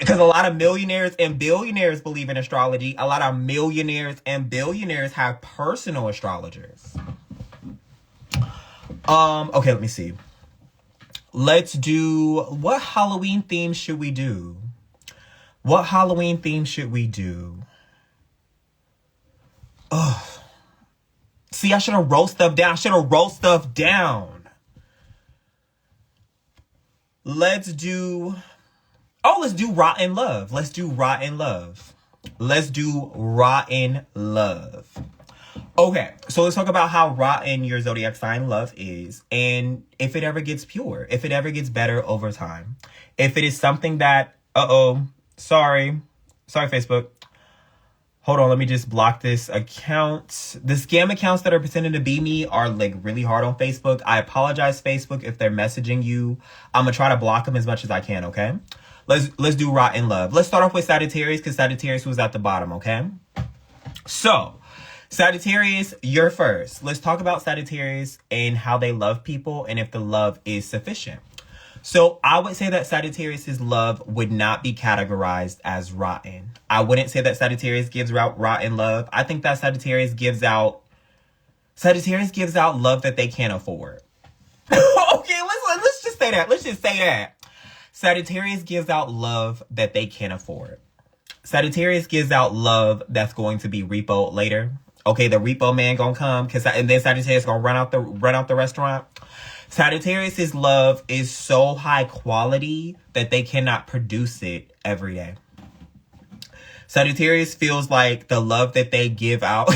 Because a lot of millionaires and billionaires believe in astrology. A lot of millionaires and billionaires have personal astrologers. Okay, let me see. Let's do, what Halloween theme should we do? What Halloween theme should we do? Ugh. See, I should have wrote stuff down. Let's do Rotten Love. Let's do Rotten Love. Okay, so let's talk about how rotten your zodiac sign love is, and if it ever gets pure, if it ever gets better over time. If it is something that, sorry, Facebook. Hold on, let me just block this account. The scam accounts that are pretending to be me are like really hard on Facebook. I apologize, Facebook, if they're messaging you. I'm gonna try to block them as much as I can, okay? Let's do Rotten Love. Let's start off with Sagittarius, because Sagittarius was at the bottom, okay? So, Sagittarius, you're first. Let's talk about Sagittarius and how they love people and if the love is sufficient. So I would say that Sagittarius's love would not be categorized as rotten. I wouldn't say that Sagittarius gives out rotten love. I think that Sagittarius gives out love that they can't afford. Okay, let's just say that. Let's just say that. Sagittarius gives out love that they can't afford. Sagittarius gives out love that's going to be repoed later. Okay, the repo man gonna come, and then Sagittarius gonna run out the restaurant. Sagittarius's love is so high quality that they cannot produce it every day. Sagittarius feels like the love that they give out.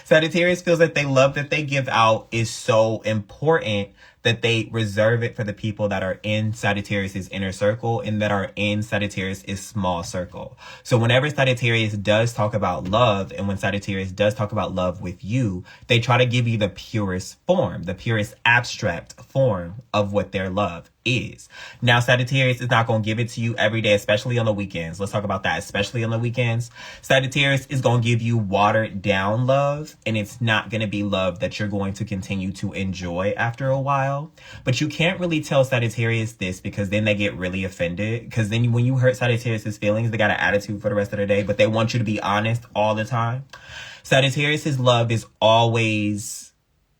Sagittarius feels like the love that they give out is so important that they reserve it for the people that are in Sagittarius's inner circle and that are in Sagittarius's small circle. So whenever Sagittarius does talk about love, and when Sagittarius does talk about love with you, they try to give you the purest form, the purest abstract form of what their love is. Now, Sagittarius is not going to give it to you every day, especially on the weekends. Let's talk about that, especially on the weekends. Sagittarius is going to give you watered down love, and it's not going to be love that you're going to continue to enjoy after a while. But you can't really tell Sagittarius this, because then they get really offended. Because then when you hurt Sagittarius's feelings, they got an attitude for the rest of the day, but they want you to be honest all the time. Sagittarius's love is always,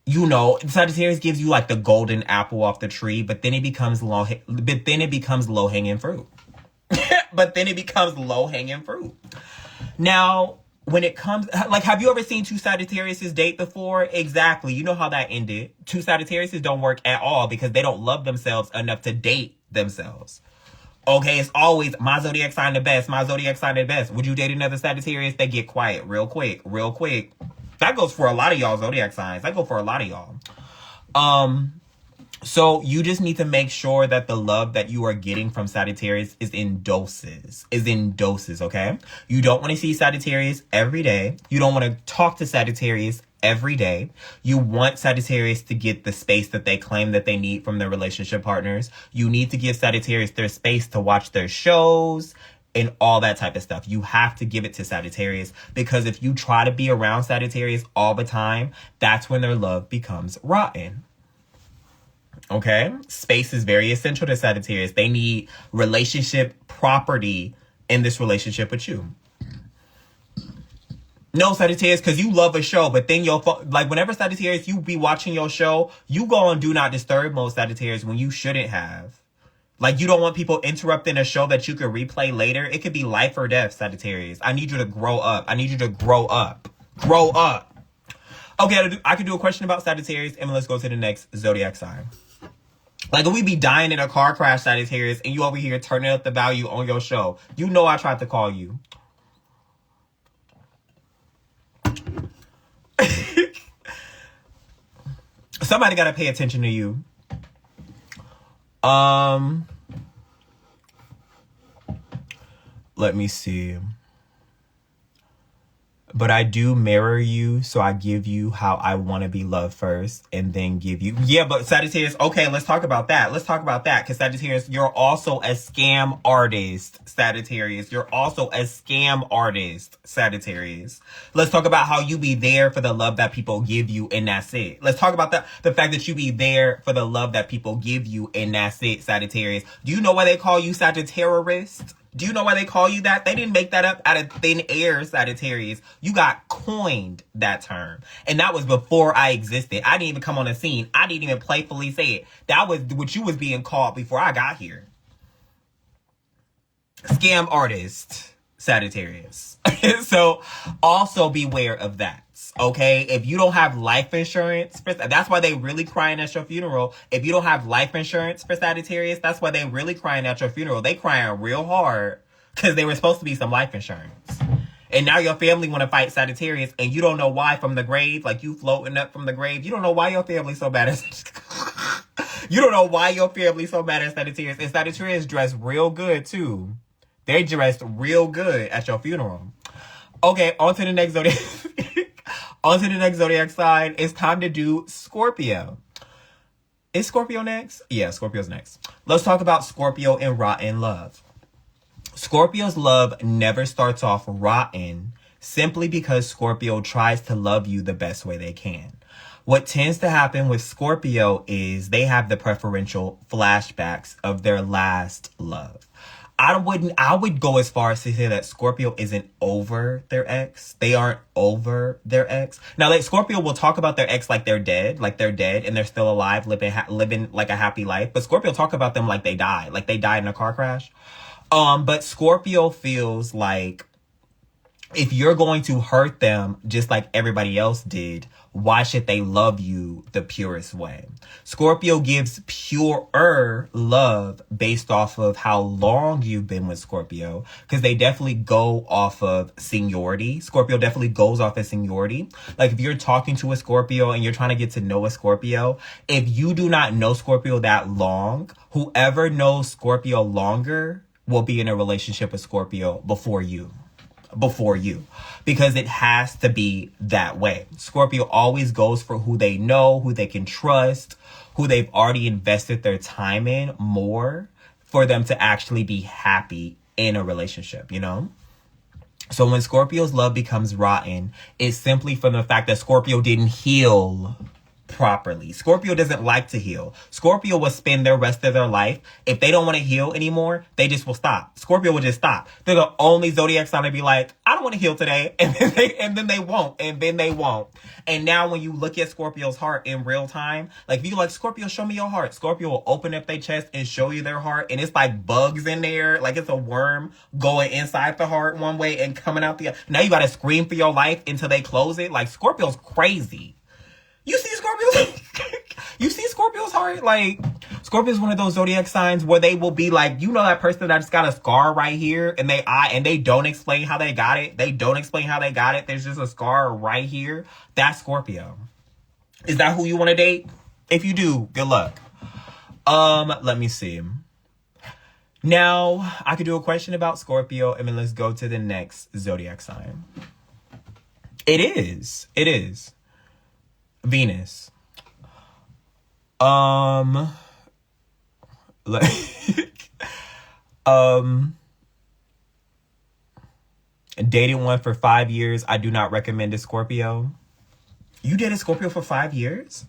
Sagittarius gives you like the golden apple off the tree, but then it becomes low hanging fruit. Now, when it comes, like, have you ever seen two Sagittariuses date before? Exactly. You know how that ended. Two Sagittariuses don't work at all because they don't love themselves enough to date themselves. Okay, it's always my zodiac sign the best. Would you date another Sagittarius? They get quiet real quick. That goes for a lot of y'all zodiac signs. So you just need to make sure that the love that you are getting from Sagittarius is in doses, okay? You don't want to see Sagittarius every day. You don't want to talk to Sagittarius every day. You want Sagittarius to get the space that they claim that they need from their relationship partners. You need to give Sagittarius their space to watch their shows and all that type of stuff. You have to give it to Sagittarius, because if you try to be around Sagittarius all the time, that's when their love becomes rotten. Okay? Space is very essential to Sagittarius. They need relationship property in this relationship with you. No, Sagittarius, because you love a show, but then whenever Sagittarius, you be watching your show, you go on Do Not Disturb mode, Sagittarius, when you shouldn't have. Like, you don't want people interrupting a show that you could replay later. It could be life or death, Sagittarius. I need you to grow up. Grow up. Okay, I could do a question about Sagittarius, and let's go to the next zodiac sign. Like, if we be dying in a car crash, Sagittarius, and you over here turning up the value on your show, you know I tried to call you. Somebody got to pay attention to you. Let me see. But I do mirror you, so I give you how I want to be loved first, and then give you... Yeah, but Sagittarius, okay, let's talk about that. Because Sagittarius, you're also a scam artist, Sagittarius. Let's talk about how you be there for the love that people give you, and that's it. Let's talk about the fact that you be there for the love that people give you, and that's it, Sagittarius. Do you know why they call you Sagittarius? Do you know why they call you that? They didn't make that up out of thin air, Sagittarius. You got coined that term. And that was before I existed. I didn't even come on the scene. I didn't even playfully say it. That was what you was being called before I got here. Scam artist, Sagittarius. So also beware of that. Okay, if you don't have life insurance, that's why they really crying at your funeral. If you don't have life insurance for Sagittarius, that's why they really crying at your funeral. They crying real hard because they were supposed to be some life insurance. And now your family want to fight Sagittarius and you don't know why from the grave, like you floating up from the grave. You don't know why your family's so bad at You don't know why your family's so bad at Sagittarius. And Sagittarius dressed real good too. They dressed real good at your funeral. Okay, on to the next zodiac. On to the next zodiac sign. It's time to do Scorpio. Is Scorpio next? Yeah, Scorpio's next. Let's talk about Scorpio and rotten love. Scorpio's love never starts off rotten simply because Scorpio tries to love you the best way they can. What tends to happen with Scorpio is they have the preferential flashbacks of their last love. I would go as far as to say that Scorpio isn't over their ex. They aren't over their ex. Now, like Scorpio will talk about their ex like they're dead and they're still alive, living like a happy life. But Scorpio talk about them like they died in a car crash. But Scorpio feels like if you're going to hurt them just like everybody else did, why should they love you the purest way? Scorpio gives purer love based off of how long you've been with Scorpio, because they definitely go off of seniority. Scorpio definitely goes off of seniority. Like if you're talking to a Scorpio and you're trying to get to know a Scorpio, if you do not know Scorpio that long, whoever knows Scorpio longer will be in a relationship with Scorpio before you, because it has to be that way. Scorpio always goes for who they know, who they can trust, who they've already invested their time in more for them to actually be happy in a relationship, you know? So when Scorpio's love becomes rotten, it's simply from the fact that Scorpio didn't heal properly. Scorpio doesn't like to heal. Scorpio will spend their rest of their life. If they don't want to heal anymore, they just will stop. Scorpio will just stop. They're the only zodiac sign to be like, I don't want to heal today. And then they won't. And now when you look at Scorpio's heart in real time, like if you like, Scorpio, show me your heart. Scorpio will open up their chest and show you their heart. And it's like bugs in there. Like it's a worm going inside the heart one way and coming out the other. Now you got to scream for your life until they close it. Like Scorpio's crazy. You see Scorpio's heart? Like, Scorpio is one of those zodiac signs where they will be like, you know, that person that just got a scar right here and they don't explain how they got it. There's just a scar right here. That's Scorpio. Is that who you want to date? If you do, good luck. Let me see. Now, I could do a question about Scorpio and then let's go to the next zodiac sign. It is. Venus. Dating one for 5 years. I do not recommend a Scorpio. You dated Scorpio for 5 years?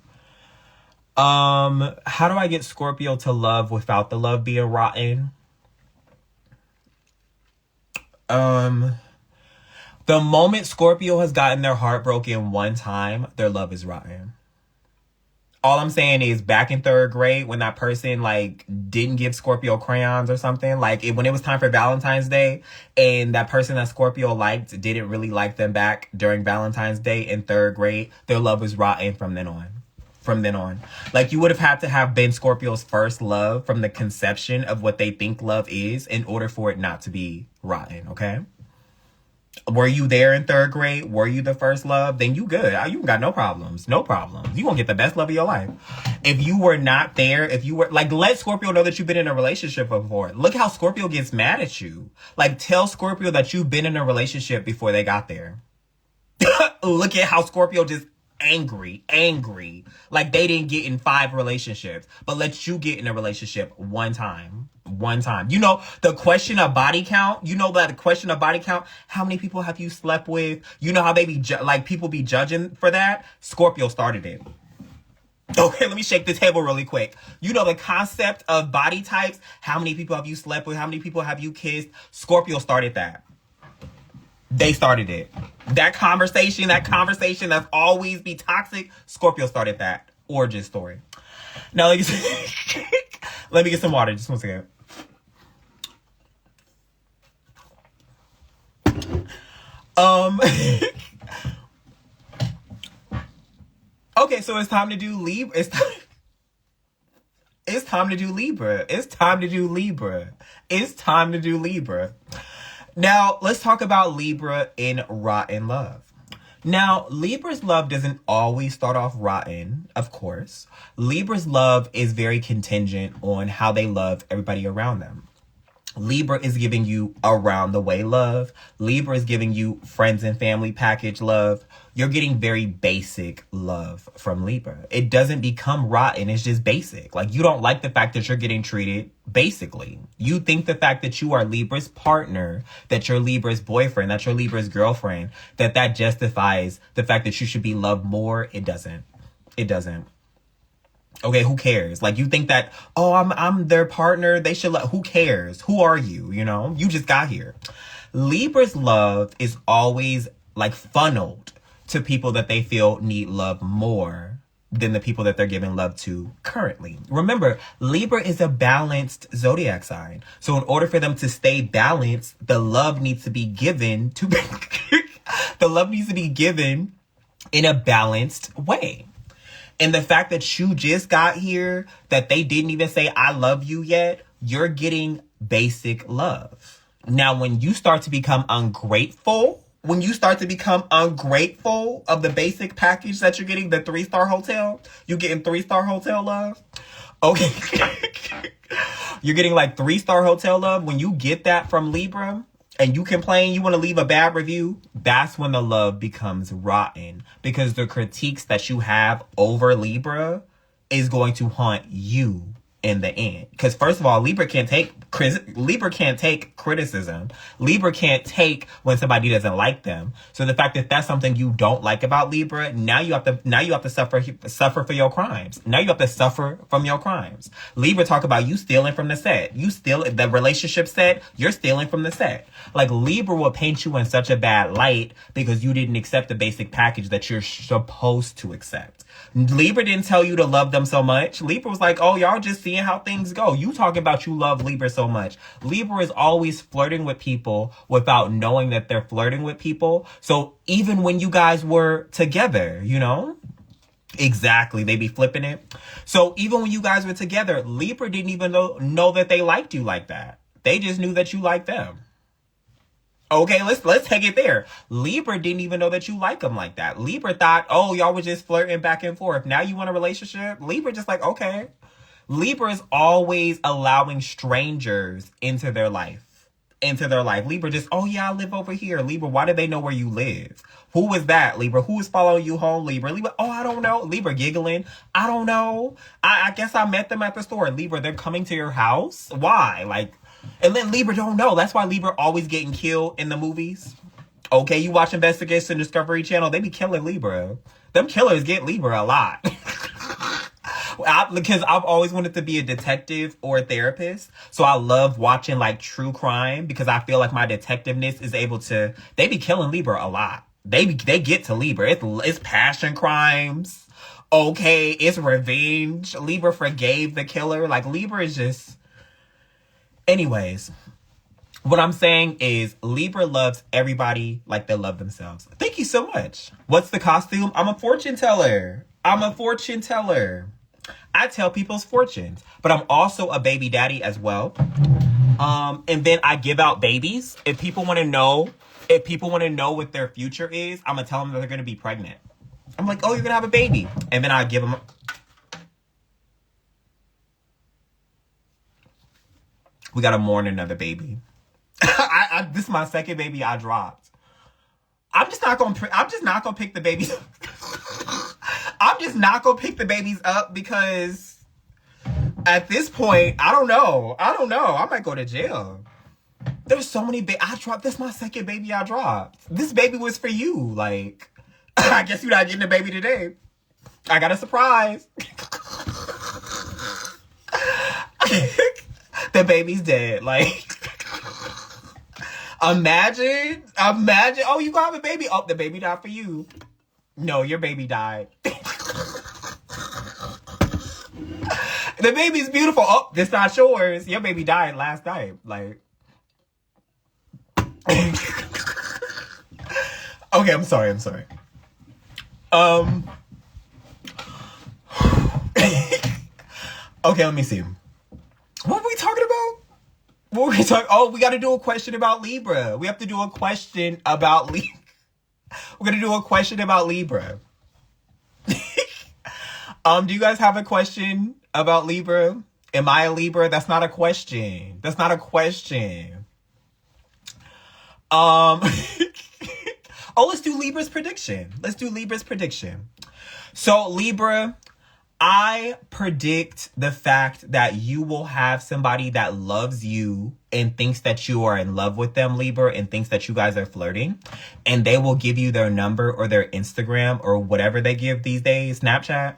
How do I get Scorpio to love without the love being rotten? The moment Scorpio has gotten their heart broken one time, their love is rotten. All I'm saying is back in 3rd grade when that person like didn't give Scorpio crayons or something, like when it was time for Valentine's Day and that person that Scorpio liked didn't really like them back during Valentine's Day in 3rd grade, their love was rotten from then on. Like you would have had to have been Scorpio's first love from the conception of what they think love is in order for it not to be rotten, okay? Were you there in 3rd grade? Were you the first love? Then you good. You got no problems. You gonna get the best love of your life. If you were not there, if you were like, let Scorpio know that you've been in a relationship before. Look how Scorpio gets mad at you. Like tell Scorpio that you've been in a relationship before they got there. Look at how Scorpio just angry. Like they didn't get in 5 relationships, but let you get in a relationship one time. You know, the question of body count, how many people have you slept with? You know how they be, people be judging for that? Scorpio started it. Okay, let me shake the table really quick. You know the concept of body types. How many people have you slept with? How many people have you kissed? Scorpio started that. They started it. That conversation that's always be toxic, Scorpio started that origin story. Now, let me get some water. Just one second. Okay, so it's time to do Libra. It's time to do Libra. It's time to do Libra. It's time to do Libra. Now, let's talk about Libra in rotten love. Now, Libra's love doesn't always start off rotten, of course. Libra's love is very contingent on how they love everybody around them. Libra is giving you around the way love. Libra is giving you friends and family package love. You're getting very basic love from Libra. It doesn't become rotten. It's just basic. Like, you don't like the fact that you're getting treated basically. You think the fact that you are Libra's partner, that you're Libra's boyfriend, that you're Libra's girlfriend, that justifies the fact that you should be loved more. It doesn't. It doesn't. Okay, who cares? Like, you think that, oh, I'm their partner, they should who cares? Who are you? You know, you just got here. Libra's love is always like funneled to people that they feel need love more than the people that they're giving love to currently. Remember, Libra is a balanced zodiac sign. So in order for them to stay balanced, the love needs to be given to the love needs to be given in a balanced way. And the fact that you just got here, that they didn't even say, I love you yet, you're getting basic love. Now, when you start to become ungrateful of the basic package that you're getting, the 3-star hotel, you're getting 3-star hotel love. Okay. You're getting like 3-star hotel love. When you get that from Libra, and you complain, you want to leave a bad review, that's when the love becomes rotten. Because the critiques that you have over Libra is going to haunt you in the end. Because first of all, Libra can't take criticism. Libra can't take when somebody doesn't like them. So the fact that that's something you don't like about Libra, now you have to suffer for your crimes. Now you have to suffer from your crimes. Libra talk about you stealing from the set. You steal the relationship set, you're stealing from the set. Like, Libra will paint you in such a bad light because you didn't accept the basic package that you're supposed to accept. Libra didn't tell you to love them so much. Libra was like, oh, y'all just seeing how things go. You talking about you love Libra so much. Libra is always flirting with people without knowing that they're flirting with people. So even when you guys were together, you know? Exactly. They be flipping it. So even when you guys were together, Libra didn't even know that they liked you like that. They just knew that you liked them. Okay, let's take it there. Libra didn't even know that you like them like that. Libra thought, oh, y'all were just flirting back and forth. Now you want a relationship? Libra just like, okay. Libra is always allowing strangers into their life. Libra just, oh yeah, I live over here. Libra, why do they know where you live? Who is that, Libra? Who is following you home, Libra? Libra, oh, I don't know. Libra giggling. I don't know. I guess I met them at the store. Libra, they're coming to your house? Why? Like, and then Libra don't know. That's why Libra always getting killed in the movies. Okay, you watch Investigation Discovery Channel, they be killing Libra. Them killers get Libra a lot. Because I've always wanted to be a detective or a therapist. So I love watching like true crime because I feel like my detectiveness is able to, they be killing Libra a lot. They get to Libra. It's passion crimes. Okay, it's revenge. Libra forgave the killer. Like, Libra is just... Anyways, what I'm saying is Libra loves everybody like they love themselves. Thank you so much. What's the costume? I'm a fortune teller. I tell people's fortunes, but I'm also a baby daddy as well. And then I give out babies. If people want to know what their future is, I'm going to tell them that they're going to be pregnant. I'm like, oh, you're going to have a baby. And then I give them... We got to mourn another baby. This is my second baby I dropped. I'm just not gonna pick the babies. I'm just not gonna pick the babies up because at this point, I don't know. I might go to jail. There's so many I dropped. This is my second baby I dropped. This baby was for you. Like, I guess you're not getting a baby today. I got a surprise. The baby's dead. Like, imagine. Oh, you gonna have a baby. Oh, the baby died for you. No, your baby died. The baby's beautiful. Oh, this not yours. Your baby died last night. Like, okay, I'm sorry. Okay, let me see. What were we talking about? Oh, we got to do a question about Libra. We have to do a question about Libra. We're going to do a question about Libra. Do you guys have a question about Libra? Am I a Libra? That's not a question. Oh, let's do Libra's prediction. So, Libra, I predict the fact that you will have somebody that loves you and thinks that you are in love with them, Libra, and thinks that you guys are flirting. And they will give you their number or their Instagram or whatever they give these days, Snapchat.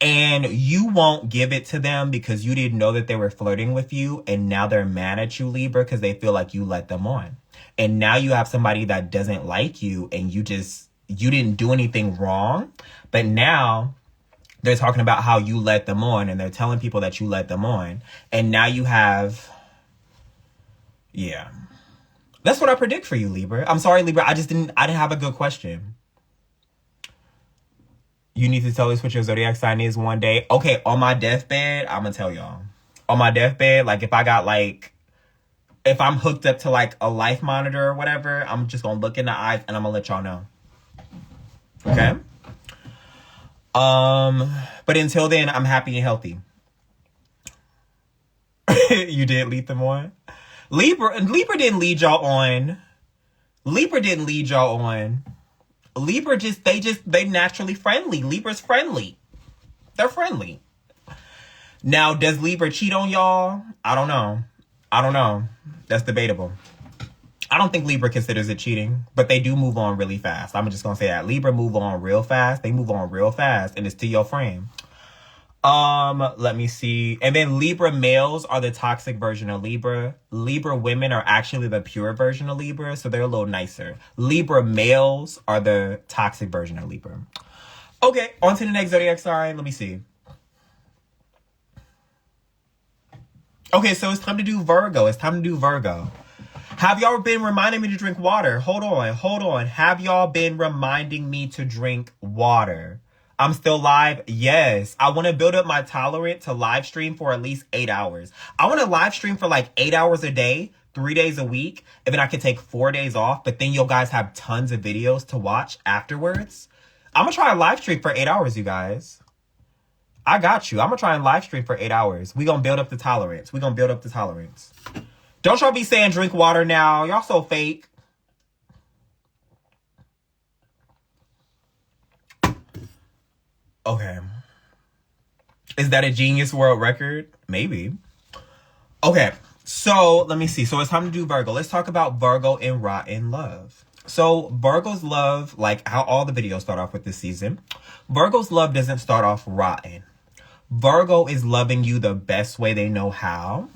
And you won't give it to them because you didn't know that they were flirting with you. And now they're mad at you, Libra, because they feel like you let them on. And now you have somebody that doesn't like you and you didn't do anything wrong. But now they're talking about how you let them on and they're telling people that you let them on. And now you have, yeah. That's what I predict for you, Libra. I'm sorry, Libra. I didn't have a good question. You need to tell us what your zodiac sign is one day. Okay, on my deathbed, I'm going to tell y'all. On my deathbed, like if I'm hooked up to like a life monitor or whatever, I'm just going to look in the eyes and I'm going to let y'all know. Okay? But until then, I'm happy and healthy. You did lead them on? Libra didn't lead y'all on. They naturally friendly. Libra's friendly. They're friendly. Now, does Libra cheat on y'all? I don't know. That's debatable. I don't think Libra considers it cheating, but they do move on really fast. I'm just going to say that. Libra move on real fast. They move on real fast, and it's to your frame. Let me see. And then Libra males are the toxic version of Libra. Libra women are actually the pure version of Libra, so they're a little nicer. Libra males are the toxic version of Libra. Okay, on to the next zodiac sign. Let me see. Okay, so it's time to do Virgo. Have y'all been reminding me to drink water? Hold on. Have y'all been reminding me to drink water? I'm still live. Yes. I want to build up my tolerance to live stream for at least 8 hours. I want to live stream for like 8 hours a day, 3 days a week. And then I can take 4 days off. But then you guys have tons of videos to watch afterwards. I'm going to try a live stream for 8 hours, you guys. I got you. I'm going to try and live stream for 8 hours. We're going to build up the tolerance. Don't y'all be saying drink water now. Y'all so fake. Okay. Is that a Genius World Record? Maybe. Okay. So, let me see. So, it's time to do Virgo. Let's talk about Virgo and rotten love. So, Virgo's love, like how all the videos start off with this season, Virgo's love doesn't start off rotten. Virgo is loving you the best way they know how.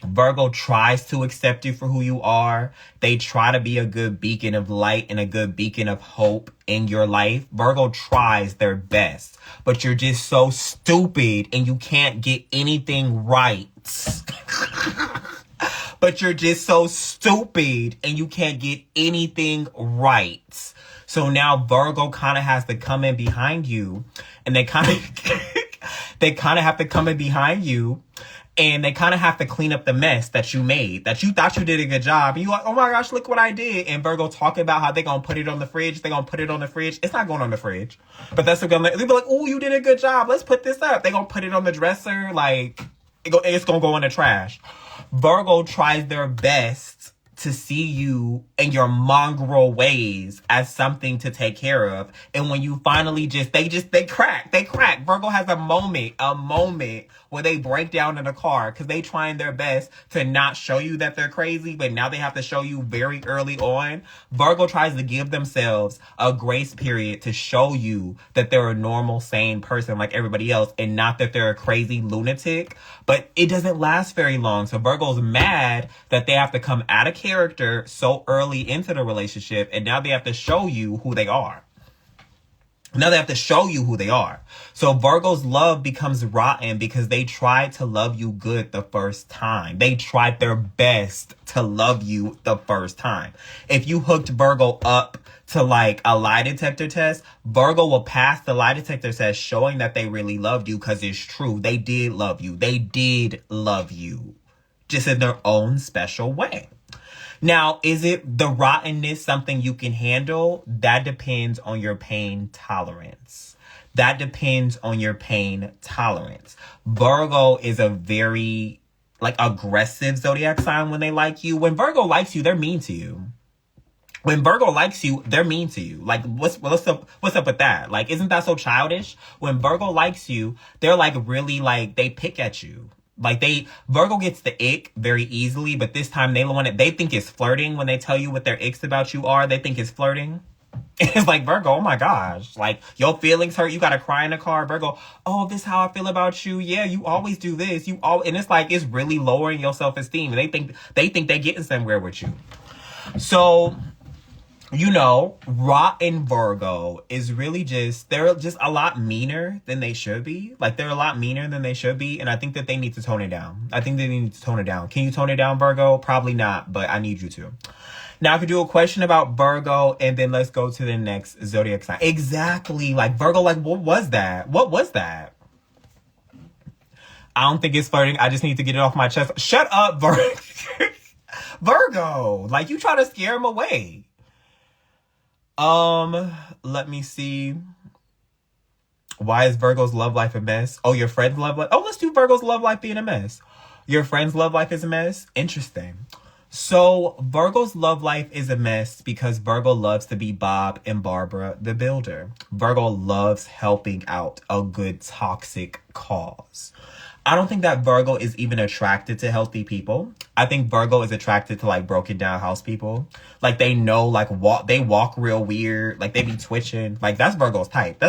Virgo tries to accept you for who you are. They try to be a good beacon of light and a good beacon of hope in your life. Virgo tries their best, but you're just so stupid and you can't get anything right. But you're just so stupid and you can't get anything right. So now Virgo kind of has to come in behind you, and they kind of have to come in behind you. And they kind of have to clean up the mess that you made, that you thought you did a good job. And you're like, oh my gosh, look what I did. And Virgo talking about how they're going to put it on the fridge. It's not going on the fridge. But that's what they'll be like, oh, you did a good job. Let's put this up. They're going to put it on the dresser. Like, it's going to go in the trash. Virgo tries their best to see you and your mongrel ways as something to take care of. And when you finally they crack. Virgo has a moment where they break down in a car because they trying their best to not show you that they're crazy, but now they have to show you very early on. Virgo tries to give themselves a grace period to show you that they're a normal, sane person like everybody else, and not that they're a crazy lunatic. But it doesn't last very long. So Virgo's mad that they have to come out of character so early into the relationship, and now they have to show you who they are. Now they have to show you who they are. So Virgo's love becomes rotten because they tried to love you good the first time. They tried their best to love you the first time. If you hooked Virgo up to like a lie detector test, Virgo will pass the lie detector test showing that they really loved you because it's true. They did love you. They did love you. Just in their own special way. Now, is it the rottenness something you can handle? That depends on your pain tolerance. Virgo is a very like aggressive zodiac sign when they like you. When Virgo likes you, they're mean to you. When Virgo likes you, they're mean to you. Like, what's up with that? Like, isn't that so childish? When Virgo likes you, they're like really like, they pick at you. Like Virgo gets the ick very easily, but this time they think it's flirting when they tell you what their icks about you are. They think it's flirting. It's like, Virgo, oh my gosh. Like, your feelings hurt. You got to cry in the car. Virgo, oh, this is how I feel about you. Yeah, you always do this. And it's like, it's really lowering your self-esteem. And they think they're getting somewhere with you. So, you know, rotten Virgo is really they're just a lot meaner than they should be. Like, they're a lot meaner than they should be. And I think that they need to tone it down. Can you tone it down, Virgo? Probably not, but I need you to. Now I could do a question about Virgo, and then let's go to the next zodiac sign. Exactly. Like, Virgo, like, what was that? I don't think it's flirting. I just need to get it off my chest. Shut up, Virgo. Virgo. Like, you try to scare him away. Let me see. Why is Virgo's love life a mess? Oh, your friend's love life. Oh, let's do Virgo's love life being a mess. Your friend's love life is a mess? Interesting. So Virgo's love life is a mess because Virgo loves to be Bob and Barbara the Builder. Virgo loves helping out a good toxic cause. I don't think that Virgo is even attracted to healthy people. I think Virgo is attracted to like broken down house people. Like, they know, like, they walk real weird. Like, they be twitching. Like, that's Virgo's type.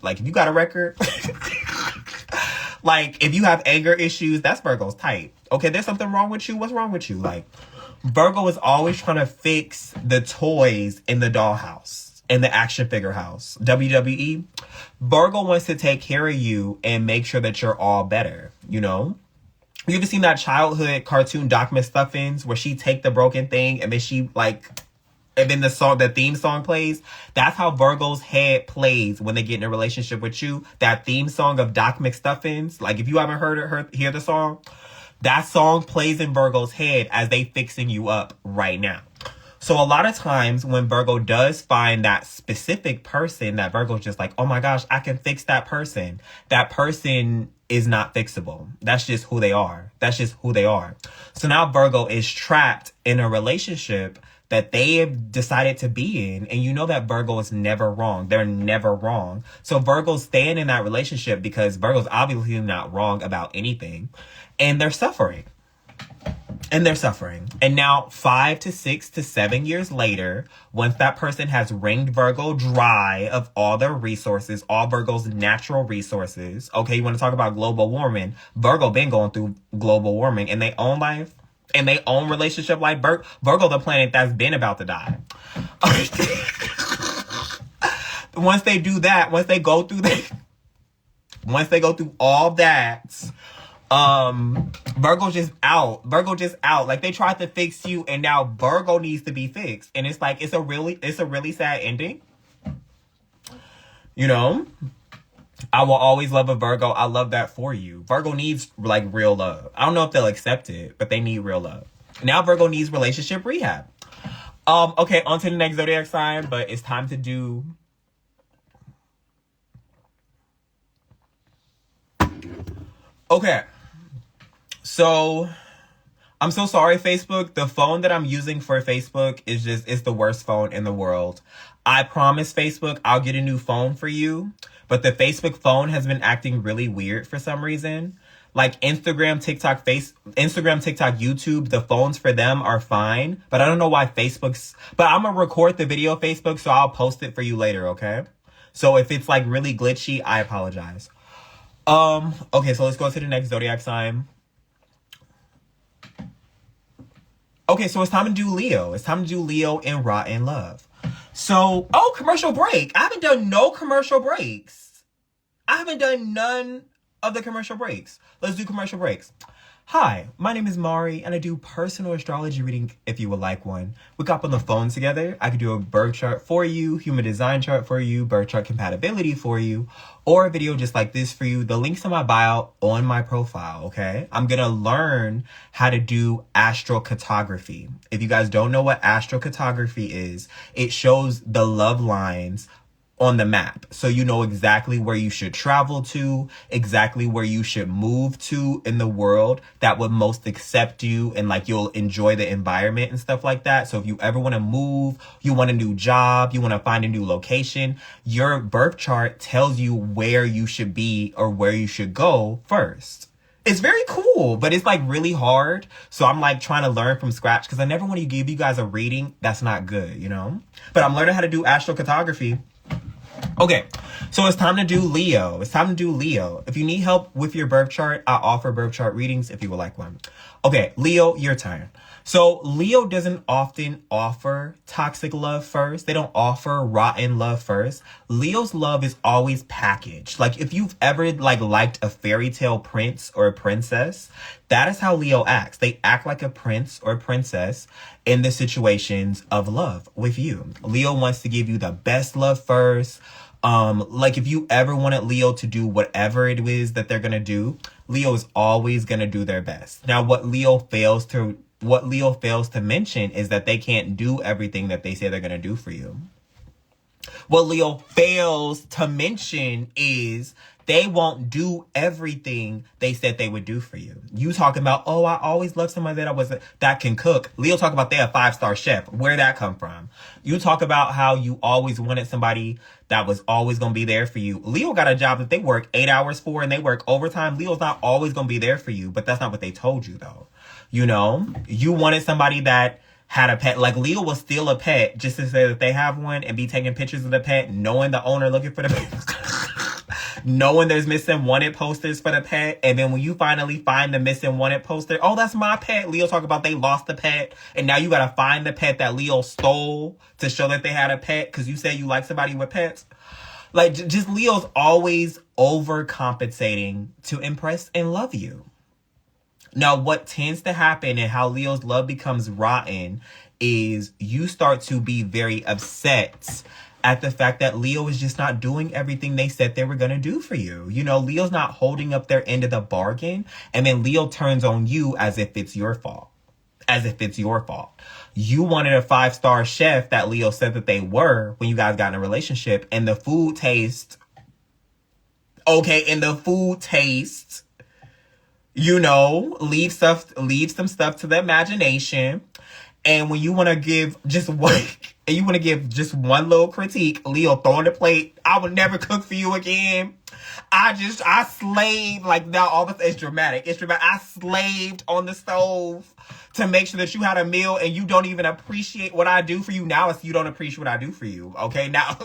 Like, if you got a record, like, if you have anger issues, that's Virgo's type. Okay, there's something wrong with you. What's wrong with you? Like, Virgo is always trying to fix the toys in the dollhouse, in the action figure house. WWE. Virgo wants to take care of you and make sure that you're all better, you know? You ever seen that childhood cartoon Doc McStuffins where she take the broken thing and then she like, and then the theme song plays? That's how Virgo's head plays when they get in a relationship with you. That theme song of Doc McStuffins, like, if you haven't hear the song, that song plays in Virgo's head as they fixing you up right now. So a lot of times when Virgo does find that specific person that Virgo's just like, oh my gosh, I can fix that person is not fixable. That's just who they are. So now Virgo is trapped in a relationship that they have decided to be in. And you know that Virgo is never wrong. They're never wrong. So Virgo's staying in that relationship because Virgo's obviously not wrong about anything. And they're suffering. And now 5 to 6 to 7 years later, once that person has wringed Virgo dry of all their resources, all Virgo's natural resources. Okay, you want to talk about global warming? Virgo been going through global warming in their own life, in their own relationship. Like, Virgo, the planet that's been about to die. Once they do that, once they go through all that, Virgo just out. Like, they tried to fix you and now Virgo needs to be fixed. And it's like, it's a really sad ending. You know? I will always love a Virgo. I love that for you. Virgo needs like real love. I don't know if they'll accept it, but they need real love. Now Virgo needs relationship rehab. Okay, on to the next zodiac sign, but it's time to do okay. So I'm so sorry, Facebook. The phone that I'm using for Facebook is the worst phone in the world. I promise, Facebook, I'll get a new phone for you. But the Facebook phone has been acting really weird for some reason. Like Instagram, TikTok, YouTube, the phones for them are fine. But I don't know why but I'm gonna record the video, Facebook, so I'll post it for you later, okay? So if it's like really glitchy, I apologize. Okay, so let's go to the next zodiac sign. Okay, so it's time to do Leo. It's time to do Leo in Rotten Love. So, commercial break. I haven't done no commercial breaks. I haven't done none of the commercial breaks. Let's do commercial breaks. Hi, my name is Mari, and I do personal astrology reading if you would like one. We got on the phone together. I could do a birth chart for you, human design chart for you, birth chart compatibility for you, or a video just like this for you. The link's in my bio on my profile, okay? I'm going to learn how to do astrocartography. If you guys don't know what astrocartography is, it shows the love lines on the map. So you know exactly where you should travel to, exactly where you should move to in the world that would most accept you and like you'll enjoy the environment and stuff like that. So if you ever want to move, you want a new job, you want to find a new location, your birth chart tells you where you should be or where you should go first. It's very cool, but it's like really hard. So I'm like trying to learn from scratch because I never want to give you guys a reading that's not good, you know? But I'm learning how to do astrocartography. Okay, so it's time to do Leo. It's time to do Leo. If you need help with your birth chart, I offer birth chart readings if you would like one. Okay, Leo, your turn. So Leo doesn't often offer toxic love first. They don't offer rotten love first. Leo's love is always packaged. Like if you've ever liked a fairy tale prince or a princess, that is how Leo acts. They act like a prince or a princess in the situations of love with you. Leo wants to give you the best love first. Like if you ever wanted Leo to do whatever it is that they're going to do, Leo is always going to do their best. Now, what Leo fails to mention is that they can't do everything that they say they're going to do for you. What Leo fails to mention is they won't do everything they said they would do for you. You talking about, oh, I always loved somebody that can cook. Leo talk about they're a 5-star chef. Where'd that come from? You talk about how you always wanted somebody that was always going to be there for you. Leo got a job that they work 8 hours for and they work overtime. Leo's not always going to be there for you, but that's not what they told you though. You know, you wanted somebody that had a pet. Like Leo will steal a pet just to say that they have one and be taking pictures of the pet, knowing the owner looking for the pet. Knowing there's missing wanted posters for the pet. And then when you finally find the missing wanted poster, oh, that's my pet. Leo talk about they lost the pet. And now you got to find the pet that Leo stole to show that they had a pet because you say you like somebody with pets. Like just Leo's always overcompensating to impress and love you. Now, what tends to happen and how Leo's love becomes rotten is you start to be very upset at the fact that Leo is just not doing everything they said they were going to do for you. You know, Leo's not holding up their end of the bargain. And then Leo turns on you as if it's your fault. As if it's your fault. You wanted a 5-star chef that Leo said that they were when you guys got in a relationship. And the food tastes... Okay, and the food tastes... You know, leave some stuff to the imagination. And when you want to give just one, little critique, Leo throwing the plate, I will never cook for you again. I slaved, like now all this is dramatic. It's dramatic. I slaved on the stove to make sure that you had a meal and you don't even appreciate what I do for you. Now it's you don't appreciate what I do for you. Okay, now,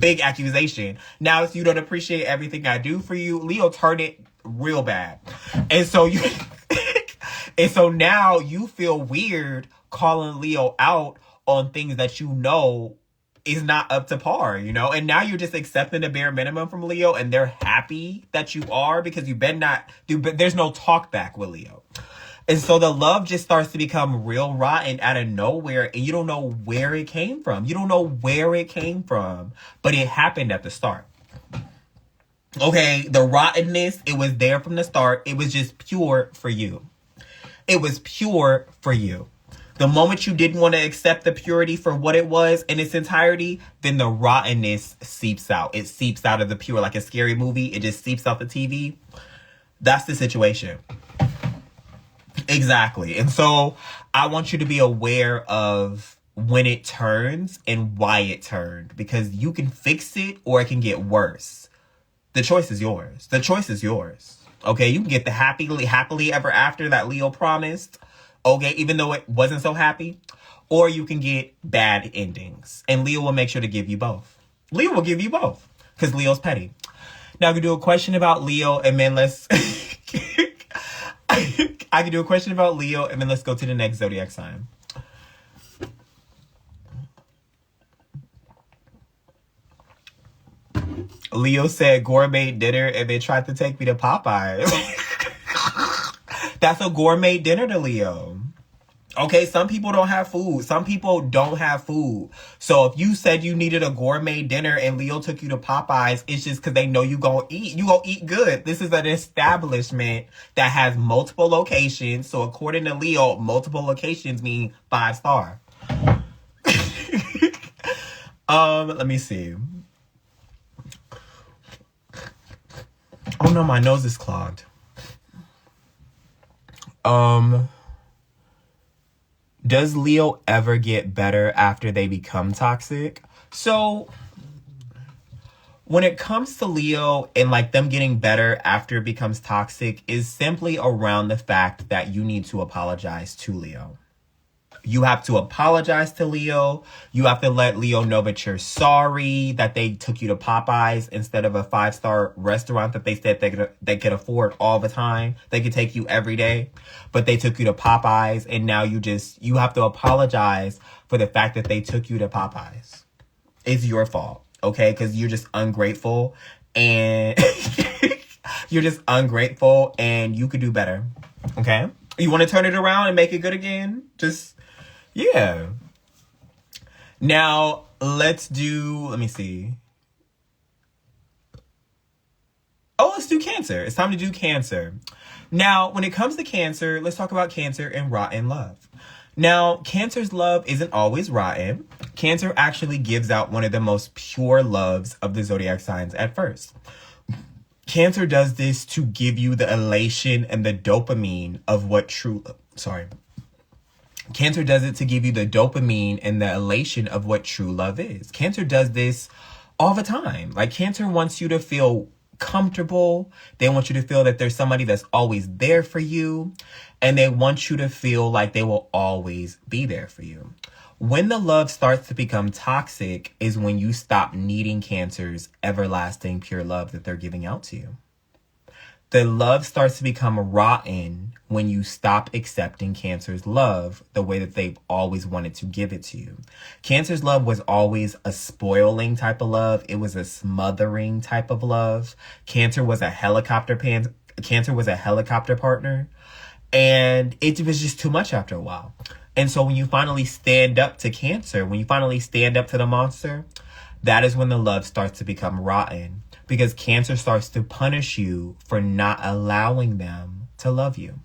big accusation. Now it's you don't appreciate everything I do for you. Leo turned it real bad. And so now you feel weird calling Leo out on things that you know is not up to par, you know? And now you're just accepting the bare minimum from Leo and they're happy that you are because you better not do, but there's no talk back with Leo. And so the love just starts to become real rotten out of nowhere and you don't know where it came from. You don't know where it came from, but it happened at the start. Okay, the rottenness, it was there from the start. It was just pure for you. It was pure for you. The moment you didn't want to accept the purity for what it was in its entirety, then the rottenness seeps out. It seeps out of the pure, like a scary movie. It just seeps out the TV. That's the situation. Exactly. And so I want you to be aware of when it turns and why it turned, because you can fix it or it can get worse. The choice is yours. The choice is yours. Okay, you can get the happily ever after that Leo promised. Okay, even though it wasn't so happy. Or you can get bad endings. And Leo will make sure to give you both. Leo will give you both. Because Leo's petty. Now I can do a question about Leo and then let's... I can do a question about Leo and then let's go to the next zodiac sign. Leo said gourmet dinner and they tried to take me to Popeyes. That's a gourmet dinner to Leo. Okay, some people don't have food. Some people don't have food. So if you said you needed a gourmet dinner and Leo took you to Popeyes, it's just because they know you gonna eat. You gonna eat good. This is an establishment that has multiple locations. So according to Leo, multiple locations mean 5-star. Let me see. Oh no, my nose is clogged. Does Leo ever get better after they become toxic? So when it comes to Leo and like them getting better after it becomes toxic is simply around the fact that you need to apologize to Leo. You have to apologize to Leo. You have to let Leo know that you're sorry that they took you to Popeyes instead of a 5-star restaurant that they said they could afford all the time. They could take you every day, but they took you to Popeyes, and now you have to apologize for the fact that they took you to Popeyes. It's your fault, okay? Because you're just ungrateful, and you're just ungrateful, and you could do better, okay? You want to turn it around and make it good again? Yeah. Now, let me see. Oh, let's do Cancer. It's time to do Cancer. Now, when it comes to Cancer, let's talk about Cancer and rotten love. Now, Cancer's love isn't always rotten. Cancer actually gives out one of the most pure loves of the zodiac signs at first. Cancer does this to give you the elation and the dopamine of what Cancer does it to give you the dopamine and the elation of what true love is. Cancer does this all the time. Like, Cancer wants you to feel comfortable. They want you to feel that there's somebody that's always there for you. And they want you to feel like they will always be there for you. When the love starts to become toxic is when you stop needing Cancer's everlasting pure love that they're giving out to you. The love starts to become rotten when you stop accepting Cancer's love the way that they've always wanted to give it to you. Cancer's love was always a spoiling type of love. It was a smothering type of love. Cancer was a helicopter partner. And it was just too much after a while. And so when you finally stand up to Cancer, when you finally stand up to the monster, that is when the love starts to become rotten. Because Cancer starts to punish you for not allowing them to love you.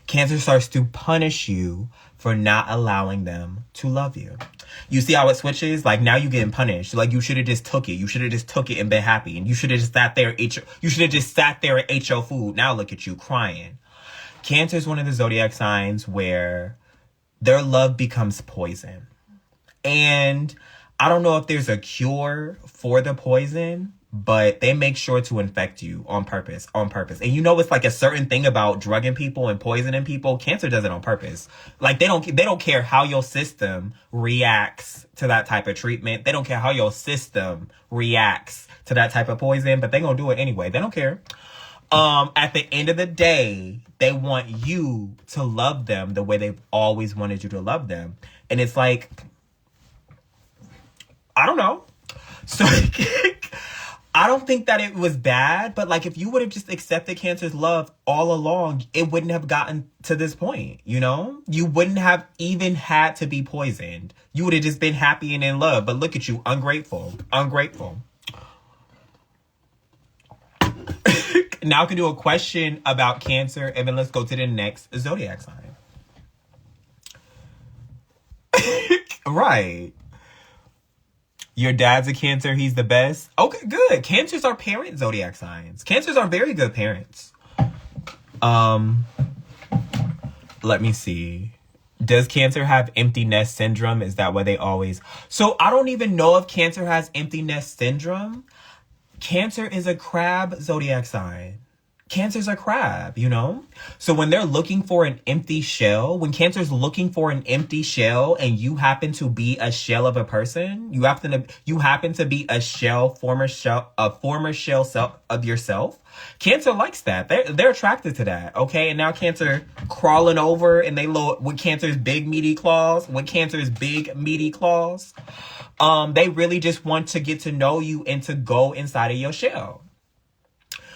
Cancer starts to punish you for not allowing them to love you. You see how it switches? Like, now you're getting punished. Like, you should have just took it. You should have just took it and been happy. And you should have just sat there and ate your food. Now look at you crying. Cancer is one of the zodiac signs where their love becomes poison. And I don't know if there's a cure for the poison, but they make sure to infect you on purpose. And you know, it's like a certain thing about drugging people and poisoning people. Cancer does it on purpose. Like, they don't care how your system reacts to that type of treatment. They don't care how your system reacts to that type of poison, but they're going to do it anyway. They don't care. At the end of the day, they want you to love them the way they've always wanted you to love them. And it's like, I don't know. So I don't think that it was bad, but like, if you would have just accepted Cancer's love all along, it wouldn't have gotten to this point, you know? You wouldn't have even had to be poisoned. You would have just been happy and in love. But look at you, ungrateful. Now I can do a question about Cancer, and then let's go to the next zodiac sign. Right. Your dad's a Cancer, he's the best. Okay, good. Cancers are parent zodiac signs. Cancers are very good parents. Let me see. Does Cancer have empty nest syndrome? Is that why they always... So I don't even know if Cancer has empty nest syndrome. Cancer is a crab zodiac sign. Cancer's a crab, you know? So when they're looking for an empty shell, when Cancer's looking for an empty shell and you happen to be a shell of a person, you happen to be a former shell self of yourself. Cancer likes that. They're attracted to that, okay? And now Cancer crawling over and with Cancer's big meaty claws, they really just want to get to know you and to go inside of your shell.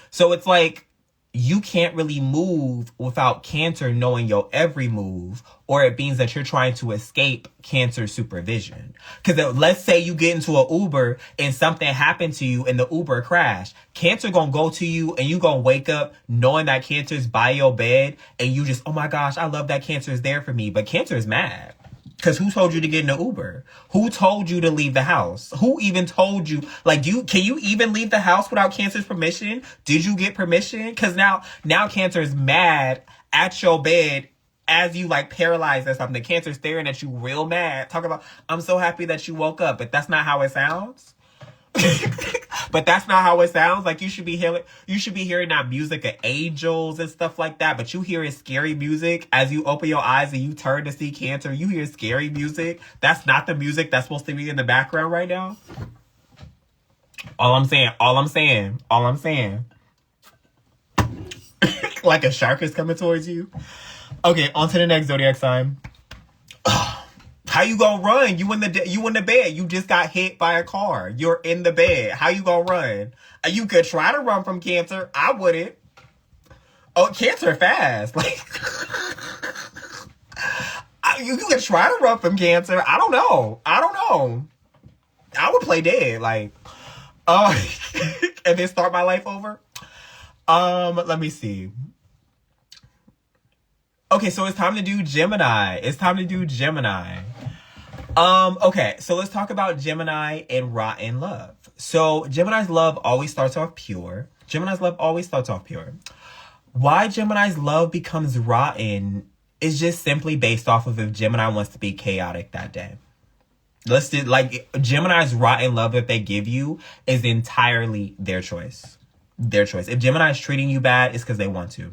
So it's like, you can't really move without Cancer knowing your every move, or it means that you're trying to escape Cancer supervision. Because let's say you get into an Uber and something happened to you and the Uber crashed. Cancer gonna go to you and you gonna wake up knowing that Cancer's by your bed and you just, oh my gosh, I love that Cancer is there for me. But Cancer is mad. Because who told you to get in an Uber? Who told you to leave the house? Who even told you? Like, can you even leave the house without Cancer's permission? Did you get permission? Because now Cancer is mad at your bed as you like paralyzed or something. Cancer's staring at you real mad. Talk about, I'm so happy that you woke up. But that's not how it sounds. But that's not how it sounds. Like, you should be hearing that music of angels and stuff like that. But you hear scary music as you open your eyes and you turn to see Cancer. You hear scary music. That's not the music that's supposed to be in the background right now. All I'm saying. Like a shark is coming towards you. Okay, on to the next zodiac sign. How you gonna run? You in the bed. You just got hit by a car. You're in the bed. How you gonna run? You could try to run from Cancer. I wouldn't. Oh, Cancer fast. Like, you could try to run from Cancer. I don't know. I would play dead. Like, and then start my life over. Let me see. Okay, so it's time to do Gemini. Okay, so let's talk about Gemini and rotten love. So Gemini's love always starts off pure. Why Gemini's love becomes rotten is just simply based off of if Gemini wants to be chaotic that day. Gemini's rotten love that they give you is entirely their choice. If Gemini is treating you bad, it's because they want to.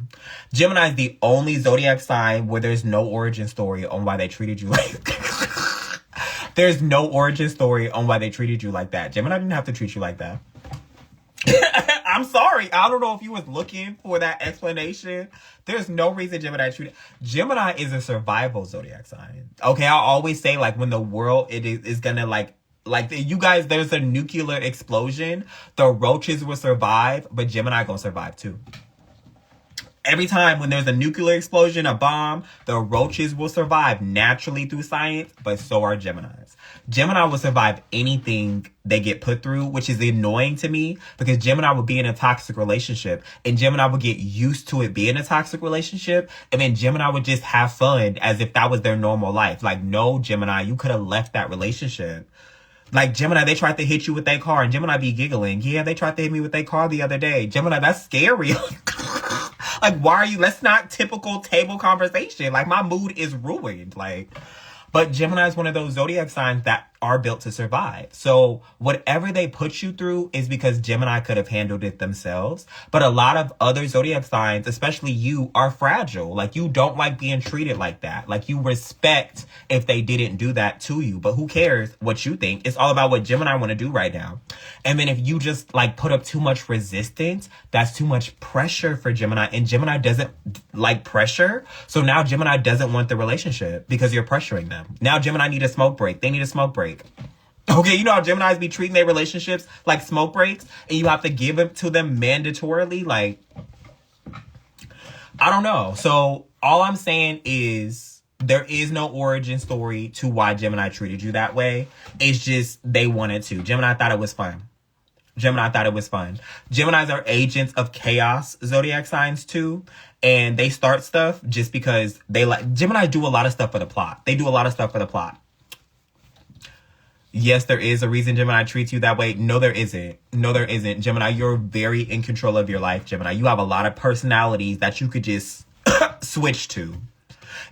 Gemini is the only zodiac sign where there's no origin story on why they treated you like there's no origin story on why they treated you like that. Gemini didn't have to treat you like that. I'm sorry. I don't know if you was looking for that explanation. There's no reason Gemini is a survival zodiac sign. Okay, I'll always say, like, when the world is gonna like you guys, there's a nuclear explosion, the roaches will survive, but Gemini gonna survive too. Every time when there's a nuclear explosion, a bomb, the roaches will survive naturally through science, but so are Geminis. Gemini will survive anything they get put through, which is annoying to me because Gemini will be in a toxic relationship and Gemini will get used to it being a toxic relationship. And then Gemini would just have fun as if that was their normal life. Like, no, Gemini, you could have left that relationship. Like, Gemini, they tried to hit you with their car and Gemini be giggling. Yeah, they tried to hit me with their car the other day. Gemini, that's scary. Like, why are you, that's not typical table conversation. Like, my mood is ruined. Like, but Gemini is one of those zodiac signs that are built to survive. So whatever they put you through is because Gemini could have handled it themselves. But a lot of other zodiac signs, especially you, are fragile. Like, you don't like being treated like that. Like, you respect if they didn't do that to you. But who cares what you think? It's all about what Gemini want to do right now. And then if you just, like, put up too much resistance, that's too much pressure for Gemini. And Gemini doesn't like pressure. So now Gemini doesn't want the relationship because you're pressuring them. Now Gemini need a smoke break. They need a smoke break. Okay, you know how Geminis be treating their relationships like smoke breaks and you have to give it to them mandatorily? Like, I don't know. So all I'm saying is there is no origin story to why Gemini treated you that way. It's just they wanted to. Gemini thought it was fun. Geminis are agents of chaos zodiac signs too. And they start stuff just because they like... Gemini do a lot of stuff for the plot. Yes, there is a reason Gemini treats you that way. No, there isn't. Gemini, you're very in control of your life, Gemini. You have a lot of personalities that you could just switch to.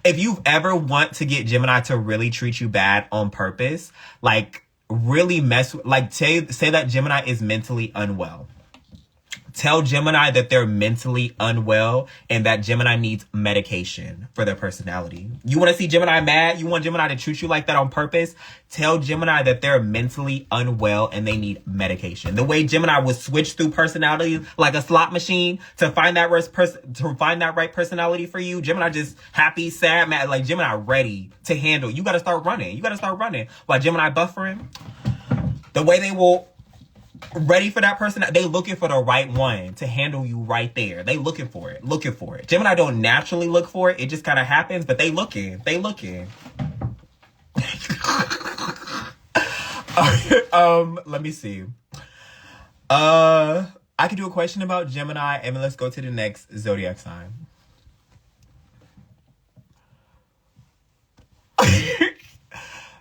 If you ever want to get Gemini to really treat you bad on purpose, like really say that Gemini is mentally unwell. Tell Gemini that they're mentally unwell and that Gemini needs medication for their personality. You want to see Gemini mad? You want Gemini to treat you like that on purpose? Tell Gemini that they're mentally unwell and they need medication. The way Gemini will switch through personalities like a slot machine to find that right personality for you. Gemini just happy, sad, mad. Like Gemini ready to handle. You got to start running. While Gemini buffering, the way they will ready for that person, they looking for the right one to handle you right there. They looking for it. Gemini don't naturally look for it. It just kind of happens, but they looking. Let me see. I could do a question about Gemini, and then let's go to the next zodiac sign.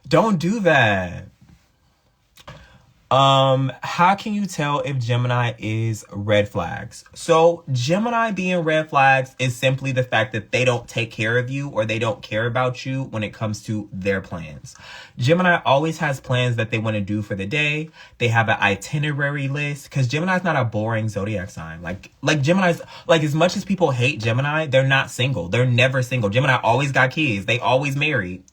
Don't do that. How can you tell if Gemini is red flags? So Gemini being red flags is simply the fact that they don't take care of you or they don't care about you when it comes to their plans. Gemini always has plans that they want to do for the day. They have an itinerary list because Gemini's not a boring zodiac sign. Like Gemini's, like as much as people hate Gemini, they're not single. They're never single. Gemini always got kids. They always married.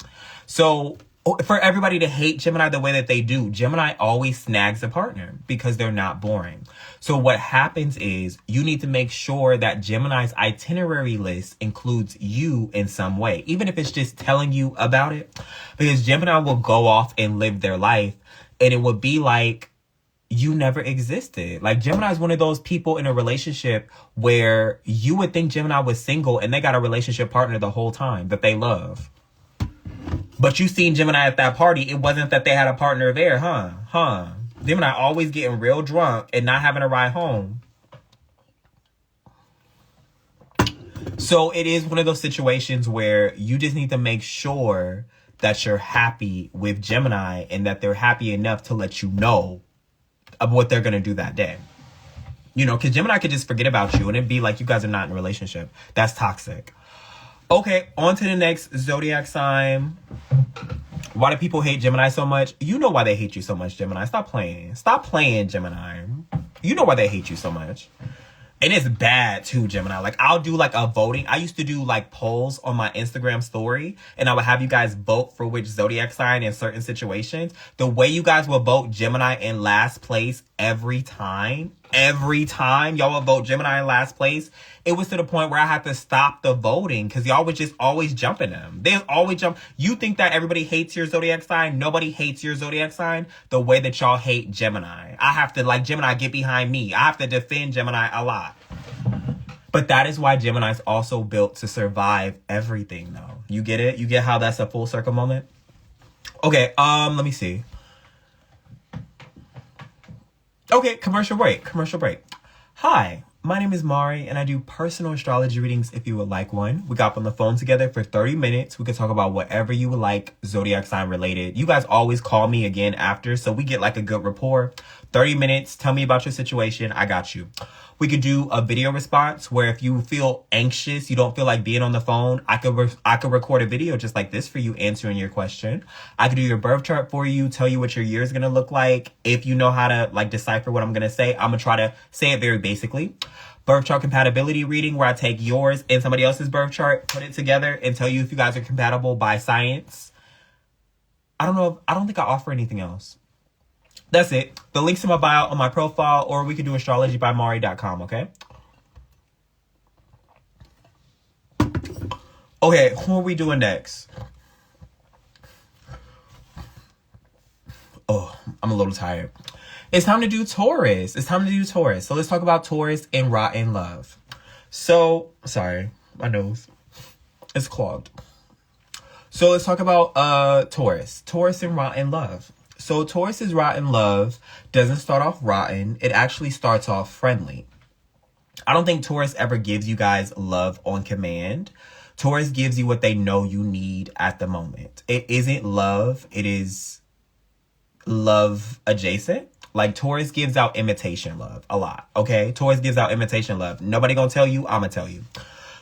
So for everybody to hate Gemini the way that they do, Gemini always snags a partner because they're not boring. So what happens is you need to make sure that Gemini's itinerary list includes you in some way, even if it's just telling you about it, because Gemini will go off and live their life and it would be like you never existed. Like Gemini is one of those people in a relationship where you would think Gemini was single and they got a relationship partner the whole time that they love. But you seen Gemini at that party. It wasn't that they had a partner there, huh? Gemini always getting real drunk and not having a ride home. So it is one of those situations where you just need to make sure that you're happy with Gemini and that they're happy enough to let you know of what they're going to do that day. You know, because Gemini could just forget about you and it'd be like you guys are not in a relationship. That's toxic. Okay, on to the next zodiac sign. Why do people hate Gemini so much? You know why they hate you so much, Gemini. Stop playing, Gemini. You know why they hate you so much. And it's bad too, Gemini. Like I'll do like a voting. I used to do like polls on my Instagram story and I would have you guys vote for which zodiac sign in certain situations. The way you guys will vote Gemini in last place every time y'all would vote Gemini in last place, it was to the point where I had to stop the voting because y'all would just always jumping them. They always jump. You think that everybody hates your zodiac sign? Nobody hates your zodiac sign the way that y'all hate Gemini. I have to, like, Gemini, get behind me. I have to defend Gemini a lot. But that is why Gemini's also built to survive everything, though. You get it? You get how that's a full circle moment? Okay, let me see. Okay, commercial break. Hi, my name is Mari, and I do personal astrology readings if you would like one. We got on the phone together for 30 minutes. We could talk about whatever you would like, zodiac sign related. You guys always call me again after, so we get like a good rapport. 30 minutes, tell me about your situation. I got you. We could do a video response where if you feel anxious, you don't feel like being on the phone, I could record a video just like this for you answering your question. I could do your birth chart for you, tell you what your year is going to look like. If you know how to like decipher what I'm going to say, I'm going to try to say it very basically. Birth chart compatibility reading where I take yours and somebody else's birth chart, put it together and tell you if you guys are compatible by science. I don't think I offer anything else. That's it. The link's in my bio on my profile, or we could do astrologybymari.com, okay? Okay, who are we doing next? Oh, I'm a little tired. It's time to do Taurus. So let's talk about Taurus and rotten love. So, sorry, my nose. It's clogged. So let's talk about Taurus. Taurus and rotten love. So Taurus's rotten love doesn't start off rotten. It actually starts off friendly. I don't think Taurus ever gives you guys love on command. Taurus gives you what they know you need at the moment. It isn't love. It is love adjacent. Like Taurus gives out imitation love a lot. Okay. Taurus gives out imitation love. Nobody gonna tell you. I'm gonna tell you.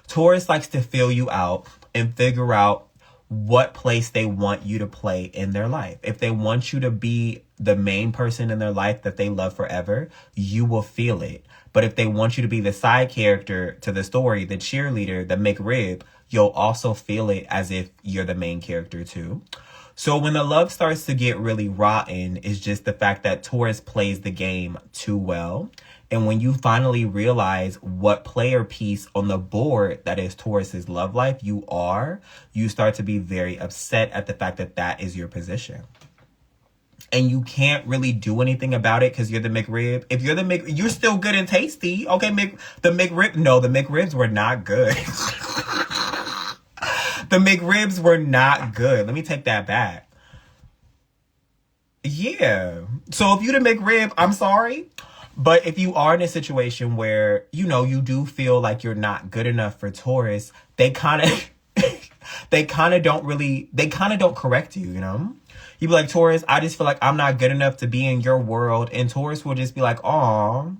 Taurus likes to fill you out and figure out what place they want you to play in their life. If they want you to be the main person in their life that they love forever, you will feel it. But if they want you to be the side character to the story, the cheerleader, the McRib, you'll also feel it as if you're the main character too. So when the love starts to get really rotten, is just the fact that Taurus plays the game too well. And when you finally realize what player piece on the board that is Taurus's love life you are, you start to be very upset at the fact that that is your position. And you can't really do anything about it because you're the McRib. If you're the McRib, you're still good and tasty. Okay, the McRibs were not good. The McRibs were not good. Let me take that back. Yeah. So if you're the McRib, I'm sorry. But if you are in a situation where, you do feel like you're not good enough for Taurus, they kind of don't correct you, You'd be like, Taurus, I just feel like I'm not good enough to be in your world. And Taurus will just be like, aw,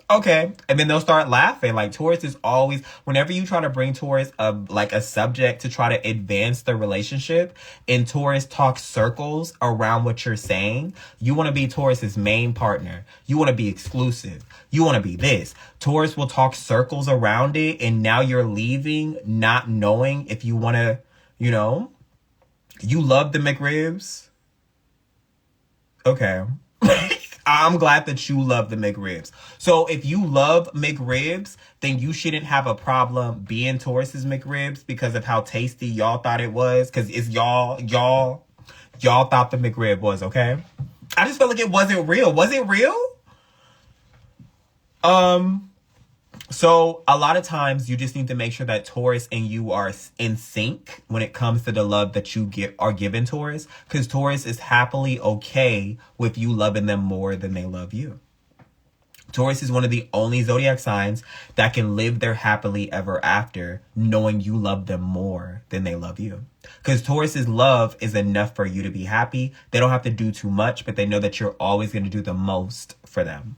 okay. And then they'll start laughing. Like, Taurus is always, whenever you try to bring Taurus a subject to try to advance the relationship, and Taurus talks circles around what you're saying, you want to be Taurus's main partner. You want to be exclusive. You want to be this. Taurus will talk circles around it, and now you're leaving not knowing if you want to, you love the McRibs. Okay. I'm glad that you love the McRibs. So if you love McRibs, then you shouldn't have a problem being Taurus's McRibs because of how tasty y'all thought it was. Because it's y'all thought the McRib was, okay? I just felt like it wasn't real. Was it real? So a lot of times you just need to make sure that Taurus and you are in sync when it comes to the love that you are given Taurus, because Taurus is happily okay with you loving them more than they love you. Taurus is one of the only zodiac signs that can live their happily ever after knowing you love them more than they love you. Because Taurus's love is enough for you to be happy. They don't have to do too much, but they know that you're always going to do the most for them.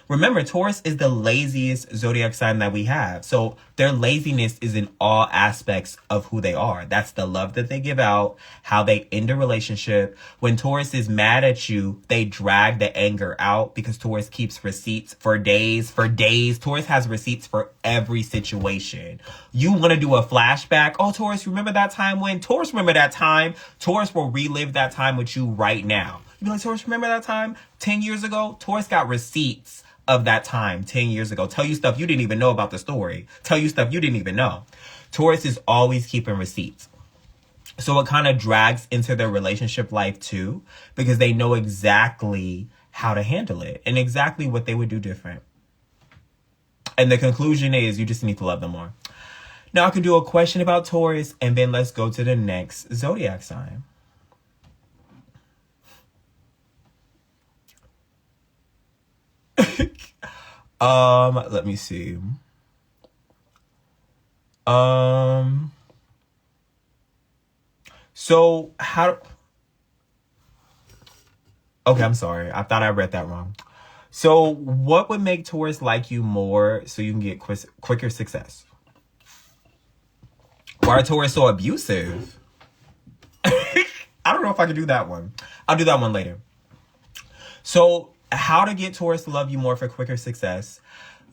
Remember, Taurus is the laziest zodiac sign that we have. So their laziness is in all aspects of who they are. That's the love that they give out, how they end a relationship. When Taurus is mad at you, they drag the anger out because Taurus keeps receipts for days. Taurus has receipts for every situation. You want to do a flashback. Oh, Taurus, remember that time when? Taurus, remember that time? Taurus will relive that time with you right now. You be like, Taurus, remember that time 10 years ago? Taurus got receipts of that time 10 years ago. Tell you stuff you didn't even know about the story. Tell you stuff you didn't even know. Taurus is always keeping receipts. So it kind of drags into their relationship life too, because they know exactly how to handle it and exactly what they would do different. And the conclusion is you just need to love them more. Now I can do a question about Taurus and then let's go to the next zodiac sign. Let me see. So okay, I'm sorry. I thought I read that wrong. So what would make Taurus like you more so you can get quicker success? Why are Taurus so abusive? I don't know if I can do that one. I'll do that one later. So how to get Taurus to love you more for quicker success?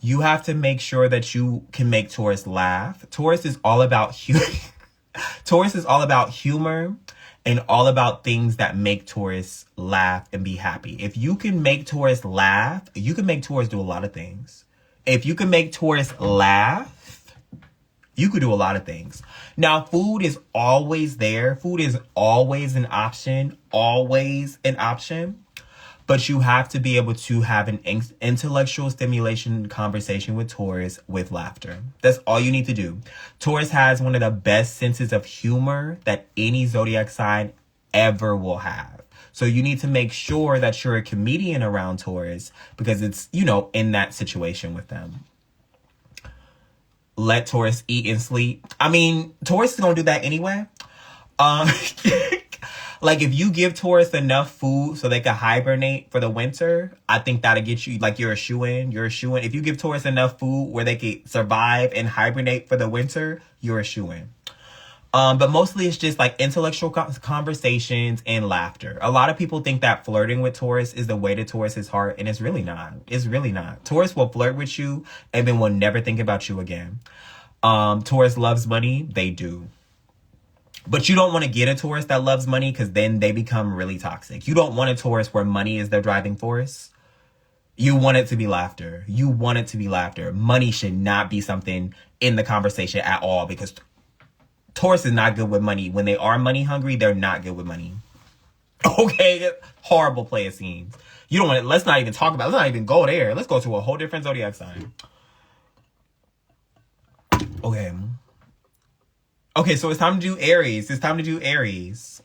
You have to make sure that you can make Taurus laugh. Taurus is all about Taurus is all about humor and all about things that make Taurus laugh and be happy. If you can make Taurus laugh, you can make Taurus do a lot of things. If you can make Taurus laugh, you could do a lot of things. Now, food is always there. Food is always an option. Always an option. But you have to be able to have an intellectual stimulation conversation with Taurus with laughter. That's all you need to do. Taurus has one of the best senses of humor that any zodiac sign ever will have. So you need to make sure that you're a comedian around Taurus because it's, in that situation with them. Let Taurus eat and sleep. I mean, Taurus is going to do that anyway. Like, if you give Taurus enough food so they can hibernate for the winter, I think that'll get you, like, you're a shoo-in. You're a shoo-in. If you give Taurus enough food where they can survive and hibernate for the winter, you're a shoo-in. But mostly it's just like intellectual conversations and laughter. A lot of people think that flirting with Taurus is the way to Taurus's heart, and it's really not. It's really not. Taurus will flirt with you and then will never think about you again. Taurus loves money. They do. But you don't want to get a Taurus that loves money, because then they become really toxic. You don't want a Taurus where money is their driving force. You want it to be laughter. You want it to be laughter. Money should not be something in the conversation at all, because Taurus is not good with money. When they are money hungry, they're not good with money. Okay? Horrible play of scenes. You don't want it. Let's not even talk about it. Let's not even go there. Let's go to a whole different zodiac sign. Okay. Okay, so it's time to do Aries. It's time to do Aries.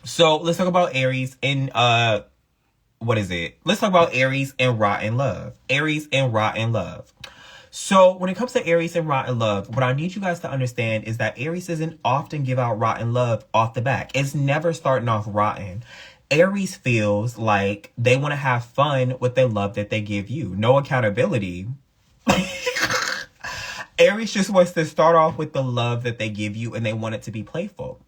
So let's talk about Aries in what is it? Let's talk about Aries and rotten love. Aries and rotten love. So when it comes to Aries and rotten love, what I need you guys to understand is that Aries doesn't often give out rotten love off the back. It's never starting off rotten. Aries feels like they want to have fun with the love that they give you. No accountability. Aries just wants to start off with the love that they give you, and they want it to be playful.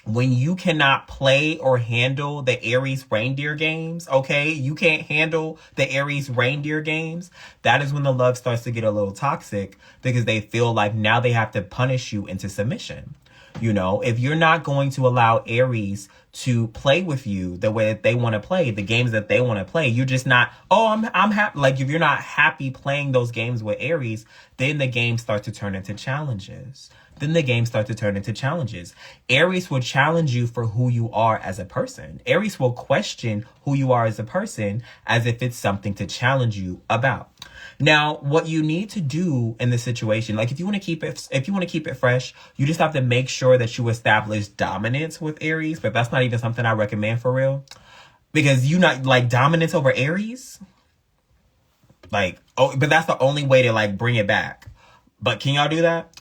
When you cannot play or handle the Aries reindeer games, okay? You can't handle the Aries reindeer games. That is when the love starts to get a little toxic, because they feel like now they have to punish you into submission. You know, if you're not going to allow Aries to play with you the way that they want to play, the games that they want to play, you're just not, I'm happy. Like, if you're not happy playing those games with Aries, then the games start to turn into challenges. Aries will challenge you for who you are as a person. Aries will question who you are as a person as if it's something to challenge you about. Now, what you need to do in this situation, like if you want to keep it fresh, you just have to make sure that you establish dominance with Aries. But that's not even something I recommend for real, because you not like dominance over Aries. Like, but that's the only way to like bring it back. But can y'all do that?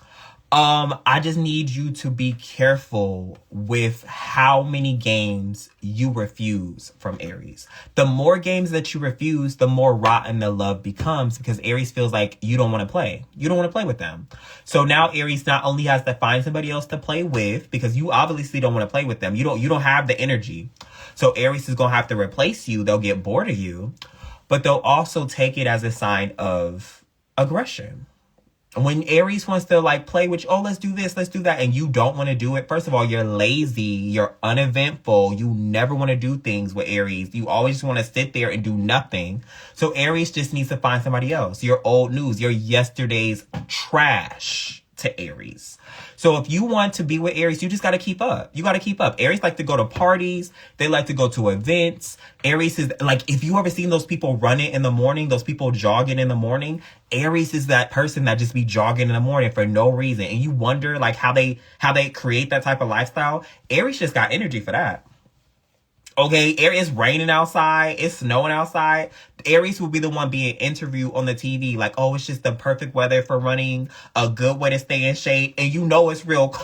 I just need you to be careful with how many games you refuse from Aries. The more games that you refuse, the more rotten the love becomes, because Aries feels like you don't want to play. You don't want to play with them. So now Aries not only has to find somebody else to play with, because you obviously don't want to play with them. You don't have the energy. So Aries is going to have to replace you. They'll get bored of you, but they'll also take it as a sign of aggression. When Aries wants to like play with you, let's do this, let's do that, and you don't want to do it, first of all, you're lazy, you're uneventful, you never want to do things with Aries. You always just want to sit there and do nothing. So Aries just needs to find somebody else. You're old news. You're yesterday's trash to Aries. So if you want to be with Aries, you just got to keep up. You got to keep up. Aries like to go to parties. They like to go to events. Aries is like, if you ever seen those people running in the morning, those people jogging in the morning, Aries is that person that just be jogging in the morning for no reason. And you wonder like how they create that type of lifestyle. Aries just got energy for that. Okay, it's raining outside, it's snowing outside. Aries will be the one being interviewed on the TV like, it's just the perfect weather for running, a good way to stay in shape. And you know it's real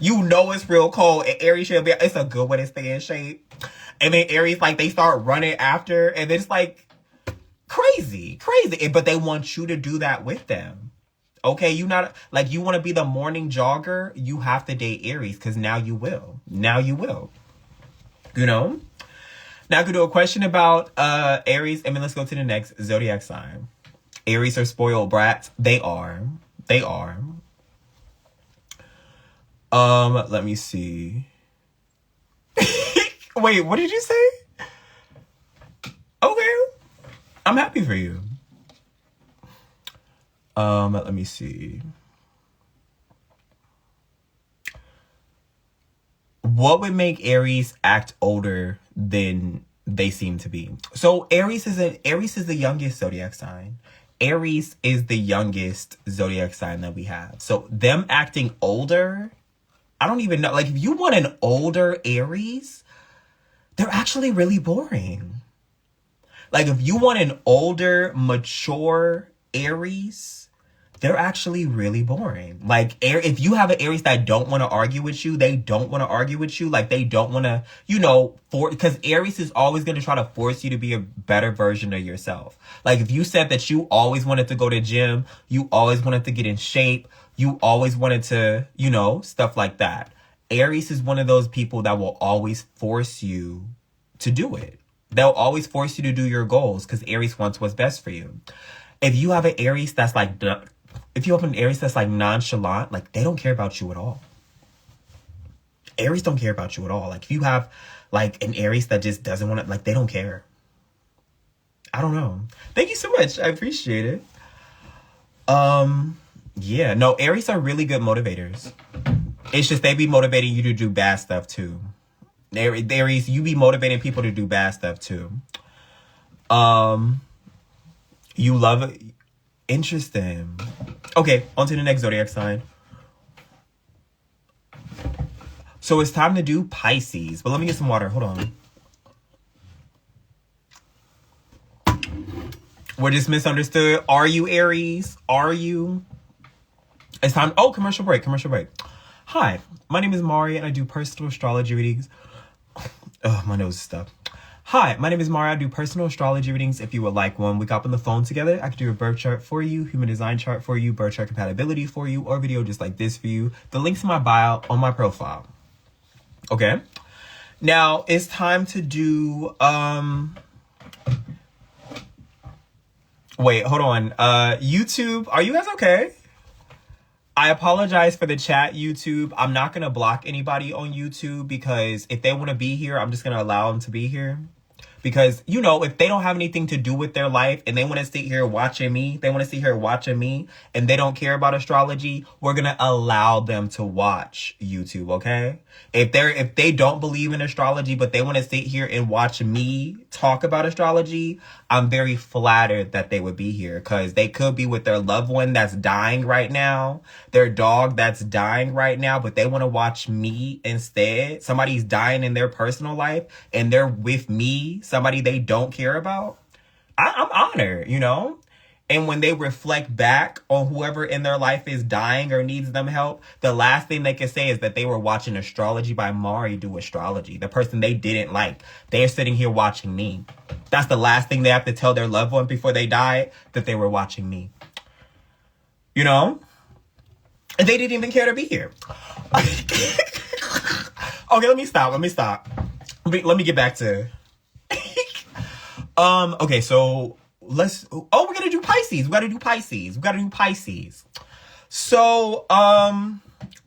it's real cold. And Aries should be, it's a good way to stay in shape. And then Aries, like, they start running after, and it's like crazy. But they want you to do that with them. Okay, you want to be the morning jogger, you have to date Aries, because now you will. You know? Now I could do a question about Aries, and then let's go to the next zodiac sign. Aries are spoiled brats. They are. Let me see. Wait, what did you say? Okay. I'm happy for you. Let me see. What would make Aries act older than they seem to be? So Aries is the youngest zodiac sign. Aries is the youngest zodiac sign that we have. So them acting older, I don't even know. Like, if you want an older Aries, they're actually really boring. Like, if you want an older, mature Aries, they're actually really boring. Like, if you have an Aries that don't want to argue with you, they don't want to argue with you. Like, they don't want to, because Aries is always going to try to force you to be a better version of yourself. Like, if you said that you always wanted to go to gym, you always wanted to get in shape, you always wanted to, stuff like that. Aries is one of those people that will always force you to do it. They'll always force you to do your goals because Aries wants what's best for you. If you have an Aries that's like nonchalant, like, they don't care about you at all. Aries don't care about you at all. Like, if you have like an Aries that just doesn't want to, like, they don't care. I don't know. Thank you so much. I appreciate it. Yeah, no, Aries are really good motivators. It's just they be motivating you to do bad stuff too. Aries, you be motivating people to do bad stuff too. You love it. Interesting. Okay, on to the next zodiac sign. So it's time to do Pisces. But let me get some water. Hold on. We're just misunderstood. Are you Aries? Are you? It's time. Oh, commercial break. Hi, my name is Mari and I do personal astrology readings. Oh, my nose is stuffed. Hi, my name is Mari. I do personal astrology readings. If you would like one, we got on the phone together. I could do a birth chart for you, human design chart for you, birth chart compatibility for you, or video just like this for you. The link's in my bio on my profile. Okay. Now it's time to do, wait, hold on. YouTube, are you guys okay? I apologize for the chat, YouTube. I'm not going to block anybody on YouTube because if they want to be here, I'm just going to allow them to be here. Because, if they don't have anything to do with their life and they want to sit here watching me, and they don't care about astrology, we're going to allow them to watch YouTube, okay? If they don't believe in astrology, but they want to sit here and watch me talk about astrology, I'm very flattered that they would be here because they could be with their loved one that's dying right now, their dog that's dying right now, but they want to watch me instead. Somebody's dying in their personal life and they're with me, somebody they don't care about. I'm honored, And when they reflect back on whoever in their life is dying or needs them help, the last thing they can say is that they were watching Astrology by Mari do astrology. The person they didn't like. They're sitting here watching me. That's the last thing they have to tell their loved one before they die, that they were watching me. And they didn't even care to be here. Okay, let me stop. Let me get back to... Okay, so... we're gonna do Pisces. We gotta do Pisces. So,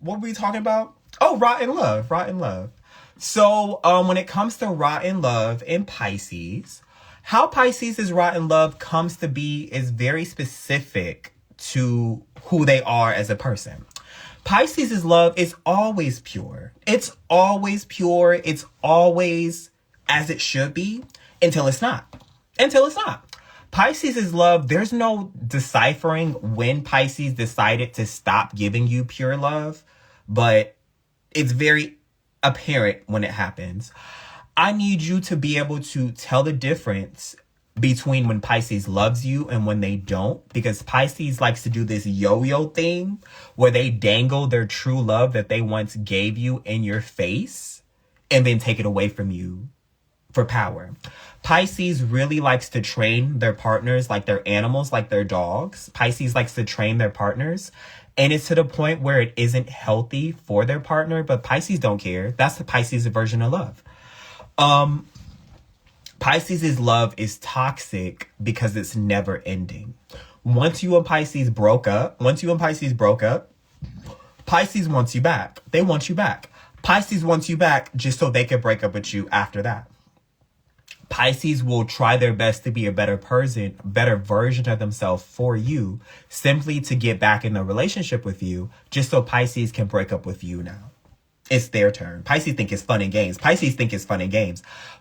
what were we talking about? Oh, rotten love. So, when it comes to rotten love in Pisces, how Pisces' rotten love comes to be is very specific to who they are as a person. Pisces' love is always pure. It's always pure. It's always as it should be until it's not. Pisces' love, there's no deciphering when Pisces decided to stop giving you pure love, but it's very apparent when it happens. I need you to be able to tell the difference between when Pisces loves you and when they don't, because Pisces likes to do this yo-yo thing where they dangle their true love that they once gave you in your face and then take it away from you for power. Pisces really likes to train their partners like they're animals, like they're dogs. Pisces likes to train their partners. And it's to the point where it isn't healthy for their partner, but Pisces don't care. That's the Pisces version of love. Pisces' love is toxic because it's never ending. Once you and Pisces broke up, Pisces wants you back. They want you back. Pisces wants you back just so they can break up with you after that. Pisces will try their best to be a better person, better version of themselves for you, simply to get back in a relationship with you, just so Pisces can break up with you now. It's their turn. Pisces think it's fun and games.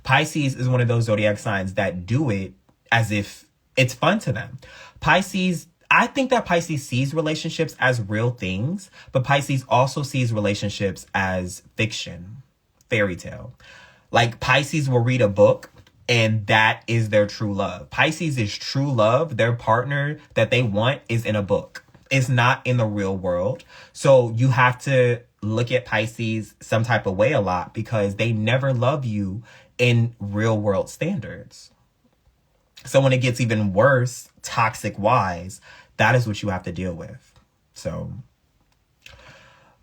Pisces is one of those zodiac signs that do it as if it's fun to them. I think that Pisces sees relationships as real things, but Pisces also sees relationships as fiction, fairy tale. Like, Pisces will read a book and that is their true love. Pisces is true love. Their partner that they want is in a book. It's not in the real world. So you have to look at Pisces some type of way a lot because they never love you in real world standards. So when it gets even worse, toxic wise, that is what you have to deal with. So,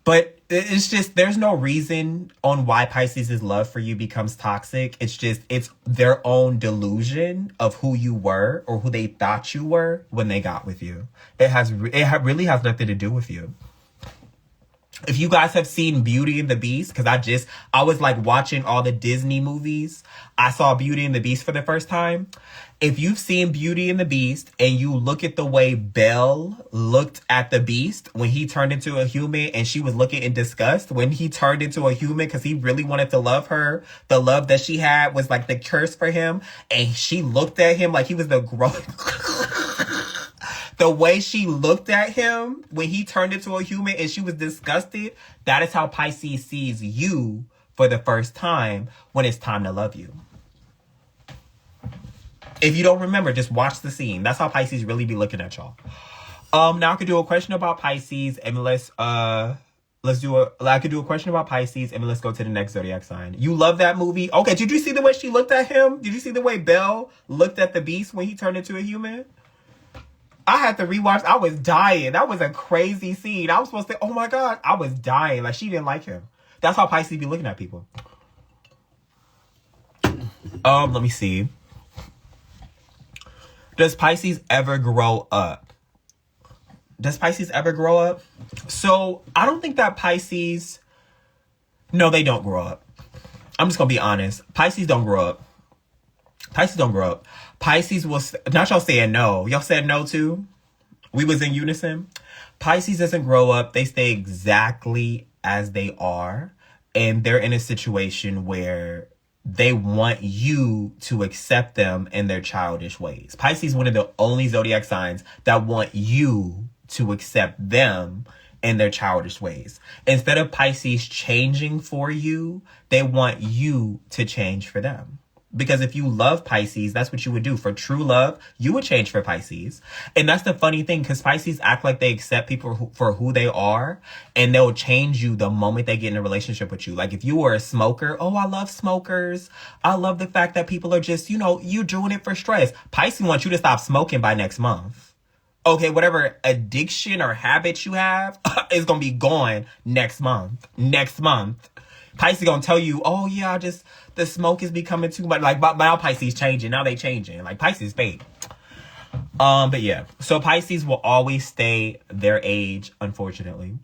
but it's just, there's no reason on why Pisces' love for you becomes toxic. It's just, it's their own delusion of who you were or who they thought you were when they got with you. Really has nothing to do with you. If you guys have seen Beauty and the Beast, because I was like watching all the Disney movies. I saw Beauty and the Beast for the first time. If you've seen Beauty and the Beast and you look at the way Belle looked at the Beast when he turned into a human and she was looking in disgust when he turned into a human because he really wanted to love her. The love that she had was like the curse for him. And she looked at him like he was the gross. The way she looked at him when he turned into a human and she was disgusted, that is how Pisces sees you for the first time when it's time to love you. If you don't remember, just watch the scene. That's how Pisces really be looking at y'all. Now I could do a question about Pisces and I could do a question about Pisces and let's go to the next zodiac sign. You love that movie? Okay, did you see the way she looked at him? Did you see the way Belle looked at the Beast when he turned into a human? I had to rewatch. I was dying. That was a crazy scene. I was supposed to say, oh my God, I was dying. Like, she didn't like him. That's how Pisces be looking at people. Let me see. Does Pisces ever grow up? Does Pisces ever grow up? So, I don't think that Pisces... No, they don't grow up. I'm just going to be honest. Pisces don't grow up. Pisces don't grow up. Pisces was... Not y'all saying no. Y'all said no too? We was in unison? Pisces doesn't grow up. They stay exactly as they are. And they're in a situation where they want you to accept them in their childish ways. Pisces is one of the only zodiac signs that want you to accept them in their childish ways. Instead of Pisces changing for you, they want you to change for them. Because if you love Pisces, that's what you would do. For true love, you would change for Pisces. And that's the funny thing, because Pisces act like they accept people for who they are, and they'll change you the moment they get in a relationship with you. Like if you were a smoker, oh, I love smokers. I love the fact that people are just, you doing it for stress. Pisces wants you to stop smoking by next month. Okay, whatever addiction or habit you have is going to be gone next month. Next month. Pisces going to tell you, oh yeah, the smoke is becoming too much. Like, now Pisces changing. Now they changing. Like, Pisces fake. But yeah. So Pisces will always stay their age, unfortunately.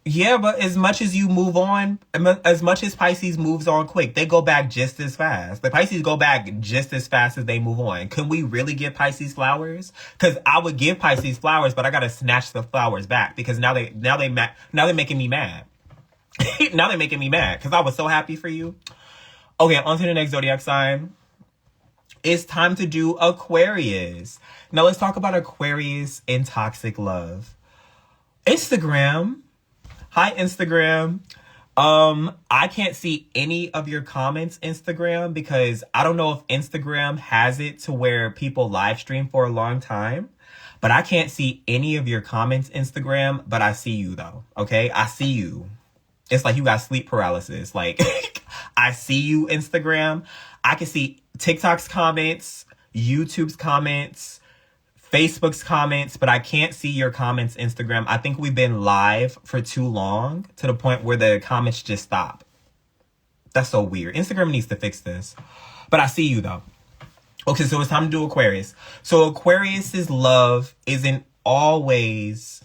Yeah, but as much as you move on, as much as Pisces moves on quick, they go back just as fast. The Pisces go back just as fast as they move on. Can we really give Pisces flowers? Because I would give Pisces flowers, but I gotta snatch the flowers back because now they're making me mad. Now they're making me mad because I was so happy for you. Okay, on to the next zodiac sign. It's time to do Aquarius. Now let's talk about Aquarius and toxic love. Instagram. Hi, Instagram. I can't see any of your comments, Instagram, because I don't know if Instagram has it to where people live stream for a long time, but I can't see any of your comments, Instagram, but I see you though. Okay. I see you. It's like you got sleep paralysis. Like I see you, Instagram. I can see TikTok's comments, YouTube's comments, Facebook's comments, but I can't see your comments, Instagram. I think we've been live for too long to the point where the comments just stop. That's so weird. Instagram needs to fix this. But I see you though. Okay, so it's time to do Aquarius. So Aquarius's love isn't always...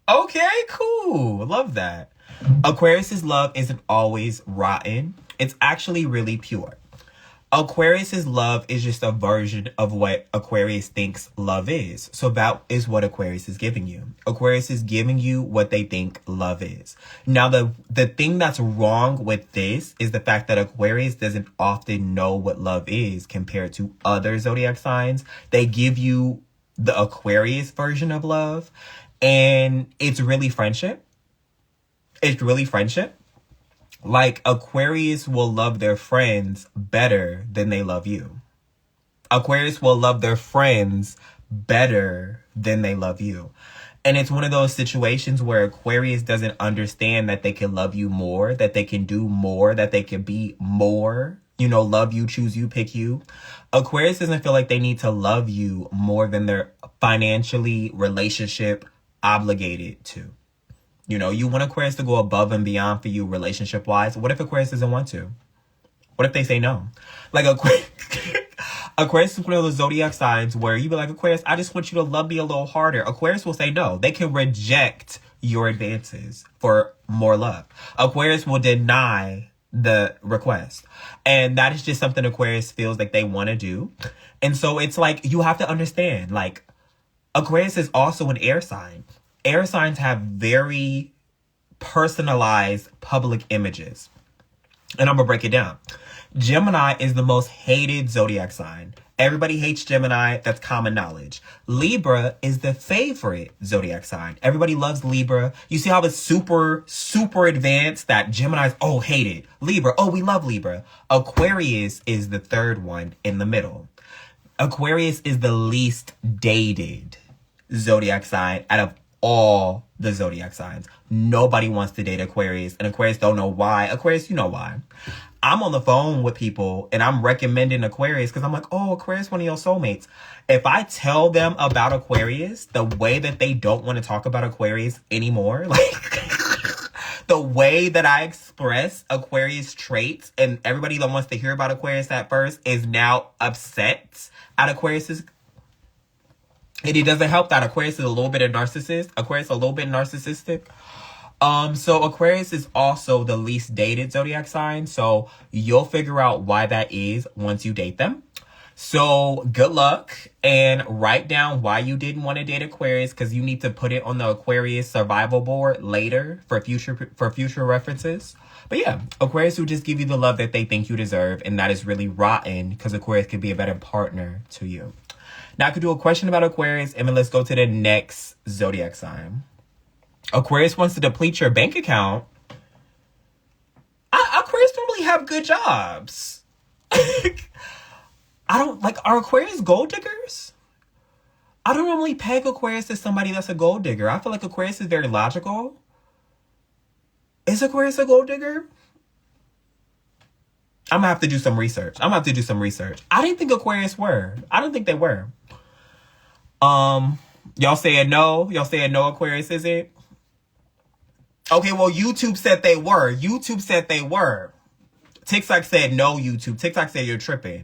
Okay, cool. Love that. Aquarius's love isn't always rotten. It's actually really pure. Aquarius's love is just a version of what Aquarius thinks love is. So that is what Aquarius is giving you. Aquarius is giving you what they think love is. Now, the thing that's wrong with this is the fact that Aquarius doesn't often know what love is compared to other zodiac signs. They give you the Aquarius version of love, and it's really friendship. It's really friendship. Like, Aquarius will love their friends better than they love you. Aquarius will love their friends better than they love you. And it's one of those situations where Aquarius doesn't understand that they can love you more, that they can do more, that they can be more, love you, choose you, pick you. Aquarius doesn't feel like they need to love you more than they're financially, relationship obligated to. You want Aquarius to go above and beyond for you relationship wise. What if Aquarius doesn't want to? What if they say no? Like Aquarius is one of those zodiac signs where you be like, Aquarius, I just want you to love me a little harder. Aquarius will say no. They can reject your advances for more love. Aquarius will deny the request. And that is just something Aquarius feels like they want to do. And so it's like, you have to understand, like, Aquarius is also an air sign. Air signs have very personalized public images. And I'm going to break it down. Gemini is the most hated zodiac sign. Everybody hates Gemini. That's common knowledge. Libra is the favorite zodiac sign. Everybody loves Libra. You see how it's super, super advanced that Gemini's, hate it. Libra, we love Libra. Aquarius is the third one in the middle. Aquarius is the least dated zodiac sign out of all the zodiac signs. Nobody wants to date Aquarius, and Aquarius don't know why. Aquarius, you know why. I'm on the phone with people and I'm recommending Aquarius because I'm like, Aquarius, one of your soulmates. If I tell them about Aquarius, the way that they don't want to talk about Aquarius anymore, like the way that I express Aquarius traits and everybody that wants to hear about Aquarius at first is now upset at Aquarius's. And it doesn't help that Aquarius is a little bit of narcissist. Aquarius is a little bit narcissistic. So Aquarius is also the least dated zodiac sign. So you'll figure out why that is once you date them. So good luck and write down why you didn't want to date Aquarius, because you need to put it on the Aquarius survival board later for future references. But yeah, Aquarius will just give you the love that they think you deserve. And that is really rotten because Aquarius can be a better partner to you. Now I could do a question about Aquarius, and then let's go to the next zodiac sign. Aquarius wants to deplete your bank account. Aquarius normally have good jobs. Are Aquarius gold diggers? I don't normally peg Aquarius as somebody that's a gold digger. I feel like Aquarius is very logical. Is Aquarius a gold digger? I'm gonna have to do some research. I didn't think Aquarius were. I don't think they were. Y'all saying no? Y'all saying no, Aquarius isn't? Okay, well, YouTube said they were. TikTok said no, YouTube. TikTok said you're tripping.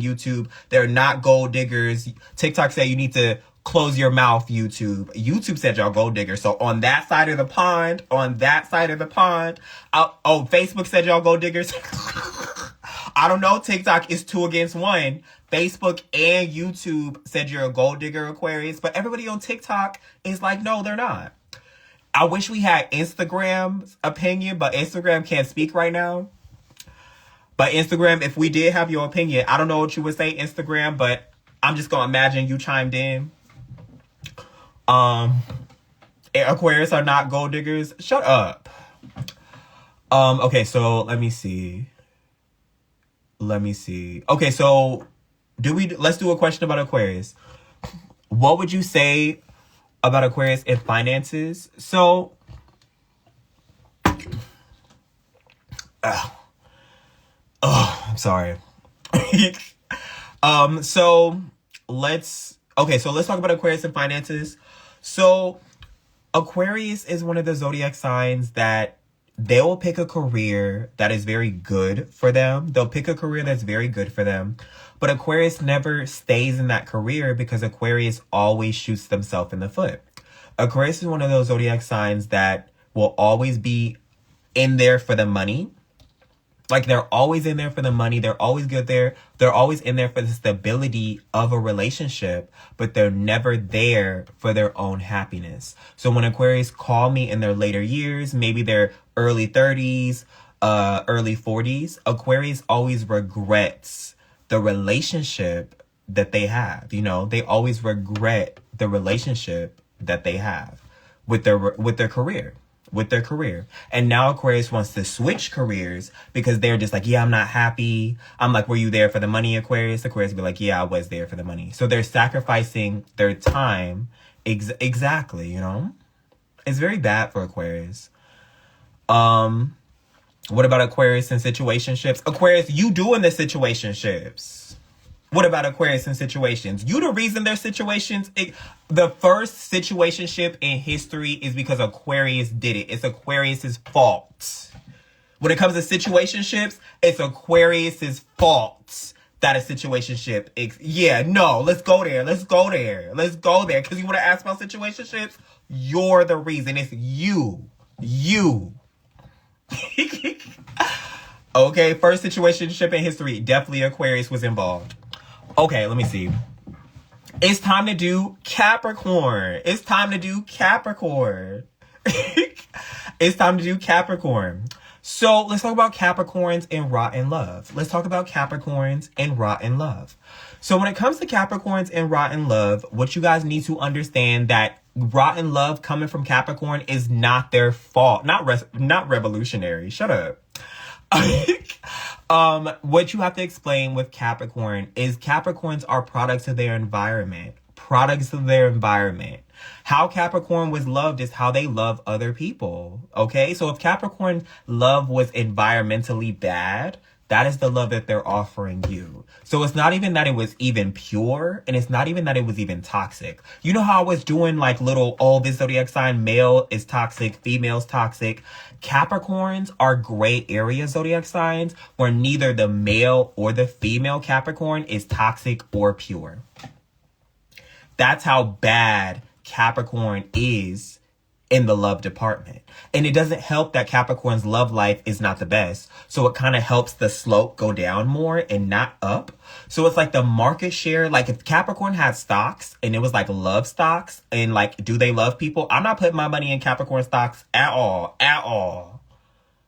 YouTube. They're not gold diggers. TikTok said you need to close your mouth, YouTube. YouTube said y'all gold diggers. So on that side of the pond, Facebook said y'all gold diggers. I don't know. TikTok is 2 against 1. Facebook and YouTube said you're a gold digger, Aquarius. But everybody on TikTok is like, no, they're not. I wish we had Instagram's opinion, but Instagram can't speak right now. But Instagram, if we did have your opinion, I don't know what you would say, Instagram, but I'm just going to imagine you chimed in. Aquarius are not gold diggers. Shut up. Okay, so let me see. Okay, so let's do a question about Aquarius. What would you say about Aquarius in finances? So, I'm sorry. So let's talk about Aquarius in finances. So Aquarius is one of the zodiac signs that they will pick a career that is very good for them. But Aquarius never stays in that career because Aquarius always shoots themselves in the foot. Aquarius is one of those zodiac signs that will always be in there for the money. Like, they're always in there for the money. They're always good there. They're always in there for the stability of a relationship, but they're never there for their own happiness. So when Aquarius call me in their later years, maybe their early 30s, early 40s, Aquarius always regrets the relationship that they have. They always regret the relationship that they have with their career. with their career. And now Aquarius wants to switch careers because they're just like, yeah, I'm not happy. I'm like, were you there for the money, Aquarius? Aquarius be like, yeah, I was there for the money. So they're sacrificing their time. Exactly, you know? It's very bad for Aquarius. What about Aquarius in situationships? Aquarius, you doing the situationships. What about Aquarius in situations? You the reason their situations... the first situationship in history is because Aquarius did it. It's Aquarius's fault. When it comes to situationships, it's Aquarius's fault that a situationship... yeah, no, let's go there. Let's go there. Let's go there. Because you want to ask about situationships? You're the reason. It's you. You. Okay, first situationship in history. Definitely Aquarius was involved. Okay, let me see. It's time to do Capricorn. It's time to do Capricorn. It's time to do Capricorn. So let's talk about Capricorns and rotten love. Let's talk about Capricorns and rotten love. So when it comes to Capricorns and rotten love, what you guys need to understand that rotten love coming from Capricorn is not their fault. Not revolutionary. Shut up. What you have to explain with Capricorn is Capricorns are products of their environment. Products of their environment. How Capricorn was loved is how they love other people. Okay? So if Capricorn love was environmentally bad, that is the love that they're offering you. So it's not even that it was even pure, and it's not even that it was even toxic. You know how I was doing like little, oh, this zodiac sign, male is toxic, female's toxic. Capricorns are gray area zodiac signs where neither the male or the female Capricorn is toxic or pure. That's how bad Capricorn is in the love department. And it doesn't help that Capricorn's love life is not the best. So it kind of helps the slope go down more and not up. So it's like the market share, like if Capricorn had stocks and it was like love stocks and like, do they love people? I'm not putting my money in Capricorn stocks at all.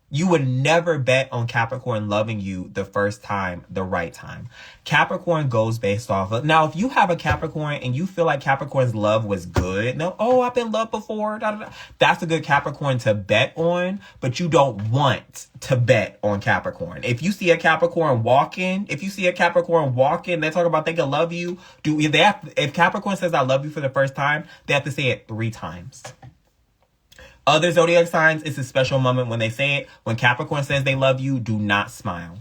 You would never bet on Capricorn loving you the first time, the right time. Capricorn goes based off of... Now, if you have a Capricorn and you feel like Capricorn's love was good, no, oh, I've been loved before, that's a good Capricorn to bet on, but you don't want to bet on Capricorn. If you see a Capricorn walking, they talk about they can love you. If Capricorn says I love you for the first time, they have to say it 3 times. Other zodiac signs, it's a special moment when they say it. When Capricorn says they love you, do not smile.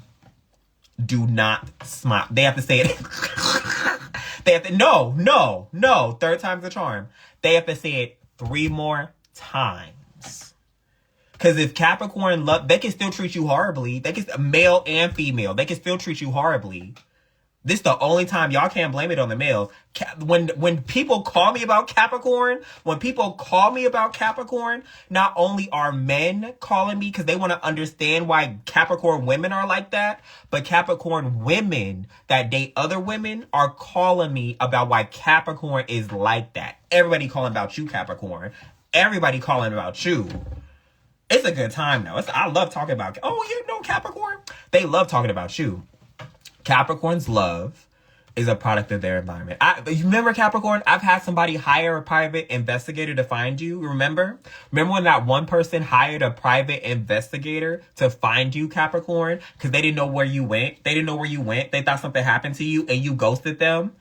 Do not smile. They have to say it. They have to, no. 3rd time's the charm. They have to say it 3 more times. Because if Capricorn love, they can still treat you horribly. They can, male and female, they can still treat you horribly. This is the only time y'all can't blame it on the males. When people call me about Capricorn, not only are men calling me because they want to understand why Capricorn women are like that, but Capricorn women that date other women are calling me about why Capricorn is like that. Everybody calling about you, Capricorn. Everybody calling about you. It's a good time, though. I love talking about, oh, you know Capricorn? They love talking about you. Capricorn's love is a product of their environment. You remember Capricorn? I've had somebody hire a private investigator to find you. Remember? Remember when that one person hired a private investigator to find you, Capricorn? Because they didn't know where you went. They thought something happened to you and you ghosted them.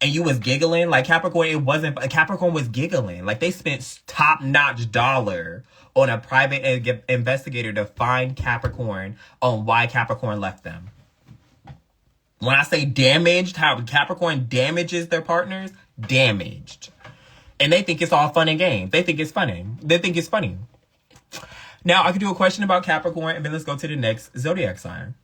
And you was giggling. Like Capricorn was giggling. Like they spent top-notch dollar on a private investigator to find Capricorn on why Capricorn left them. When I say damaged, how Capricorn damages their partners, damaged. And they think it's all fun and games. They think it's funny. Now, I could do a question about Capricorn, and then let's go to the next zodiac sign.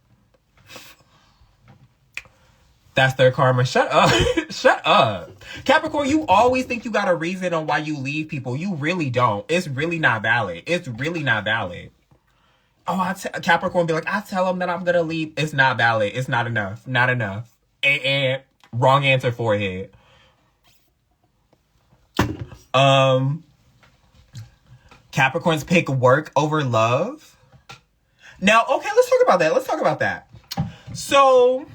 That's their karma. Shut up. Shut up. Capricorn, you always think you got a reason on why you leave people. You really don't. It's really not valid. Oh, Capricorn be like, I tell them that I'm going to leave. It's not valid. It's not enough. Not enough. And wrong answer, forehead. Capricorns pick work over love. Now, okay, let's talk about that. So,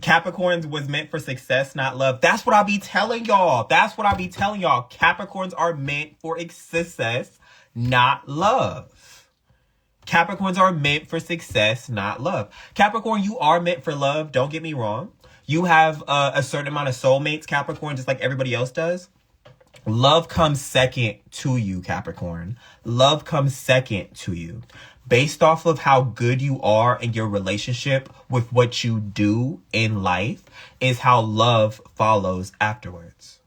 Capricorns was meant for success, not love. That's what I be telling y'all. That's what I be telling y'all. Capricorns are meant for success, not love. Capricorns are meant for success, not love. Capricorn, you are meant for love. Don't get me wrong. You have a certain amount of soulmates, Capricorn, just like everybody else does. Love comes second to you, Capricorn. Love comes second to you. Based off of how good you are in your relationship with what you do in life is how love follows afterwards.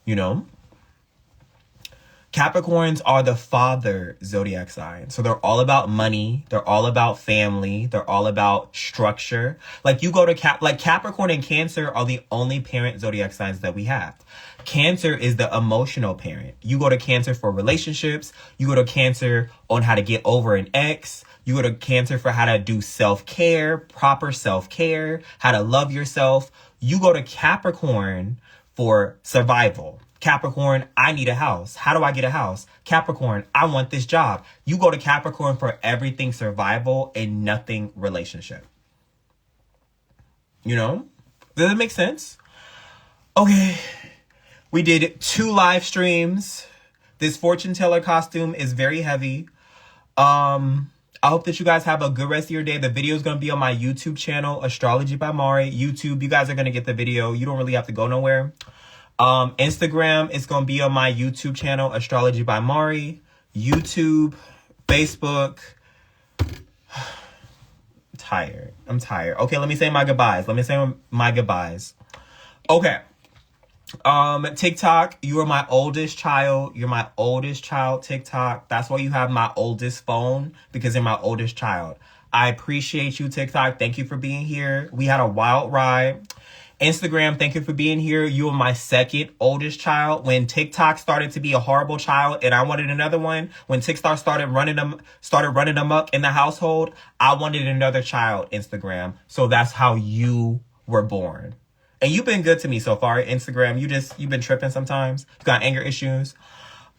You know? Capricorns are the father zodiac sign. So they're all about money. They're all about family. They're all about structure. Like you go to Capricorn and Cancer are the only parent zodiac signs that we have. Cancer is the emotional parent. You go to Cancer for relationships. You go to Cancer on how to get over an ex. You go to Cancer for how to do self-care, proper self-care, how to love yourself. You go to Capricorn for survival. Capricorn, I need a house. How do I get a house? Capricorn, I want this job. You go to Capricorn for everything survival and nothing relationship. You know? Does that make sense? Okay. We did 2 live streams. This fortune teller costume is very heavy. I hope that you guys have a good rest of your day. The video is going to be on my YouTube channel, Astrology by Mari. YouTube, you guys are going to get the video. You don't really have to go nowhere. Instagram is going to be on my YouTube channel, Astrology by Mari. YouTube, Facebook. I'm tired. Okay, let me say my goodbyes. Okay. TikTok, you are my oldest child. You're my oldest child, TikTok. That's why you have my oldest phone, because you're my oldest child. I appreciate you, TikTok. Thank you for being here. We had a wild ride. Instagram, thank you for being here. You are my second oldest child. When TikTok started to be a horrible child and I wanted another one, when TikTok started running amok in the household, I wanted another child, Instagram. So that's how you were born. And you've been good to me so far, Instagram. You've been tripping sometimes. You got anger issues.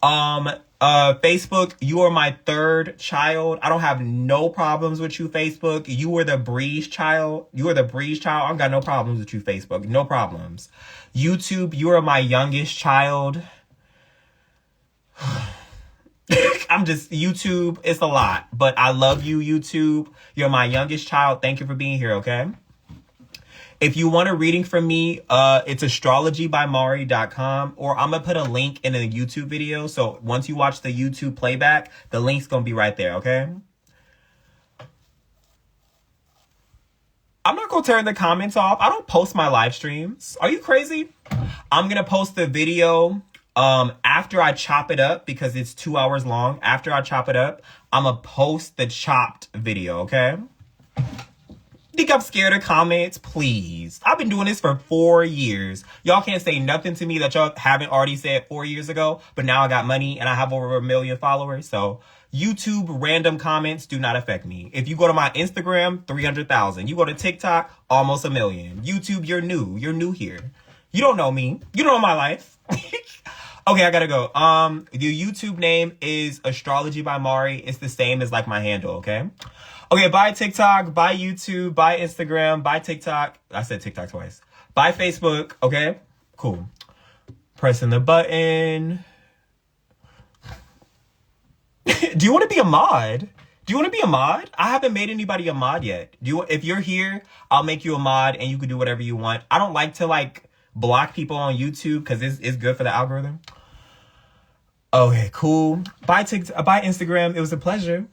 Facebook, you are my third child. I don't have no problems with you, Facebook. You were the breeze child. I don't got no problems with you, Facebook. No problems. YouTube, you are my youngest child. YouTube, it's a lot. But I love you, YouTube. You're my youngest child. Thank you for being here, okay? If you want a reading from me, it's astrologybymari.com, or I'm going to put a link in the YouTube video. So once you watch the YouTube playback, the link's going to be right there, okay? I'm not going to turn the comments off. I don't post my live streams. Are you crazy? I'm going to post the video after I chop it up, because it's 2 hours long. After I chop it up, I'm going to post the chopped video, okay? Think I'm scared of comments? Please. I've been doing this for 4 years. Y'all can't say nothing to me that y'all haven't already said 4 years ago, but now I got money and I have over 1 million followers. So YouTube random comments do not affect me. If you go to my Instagram, 300,000. You go to TikTok, almost 1 million. YouTube, you're new. You're new here. You don't know me. You don't know my life. Okay, I gotta go. The YouTube name is Astrology by Mari. It's the same as like my handle, okay? Okay, bye TikTok, bye YouTube, bye Instagram, bye TikTok. I said TikTok twice. Bye Facebook, okay? Cool. Pressing the button. Do you want to be a mod? I haven't made anybody a mod yet. If you're here, I'll make you a mod and you can do whatever you want. I don't like to block people on YouTube because it's good for the algorithm. Okay, cool. Bye TikTok, bye Instagram. It was a pleasure.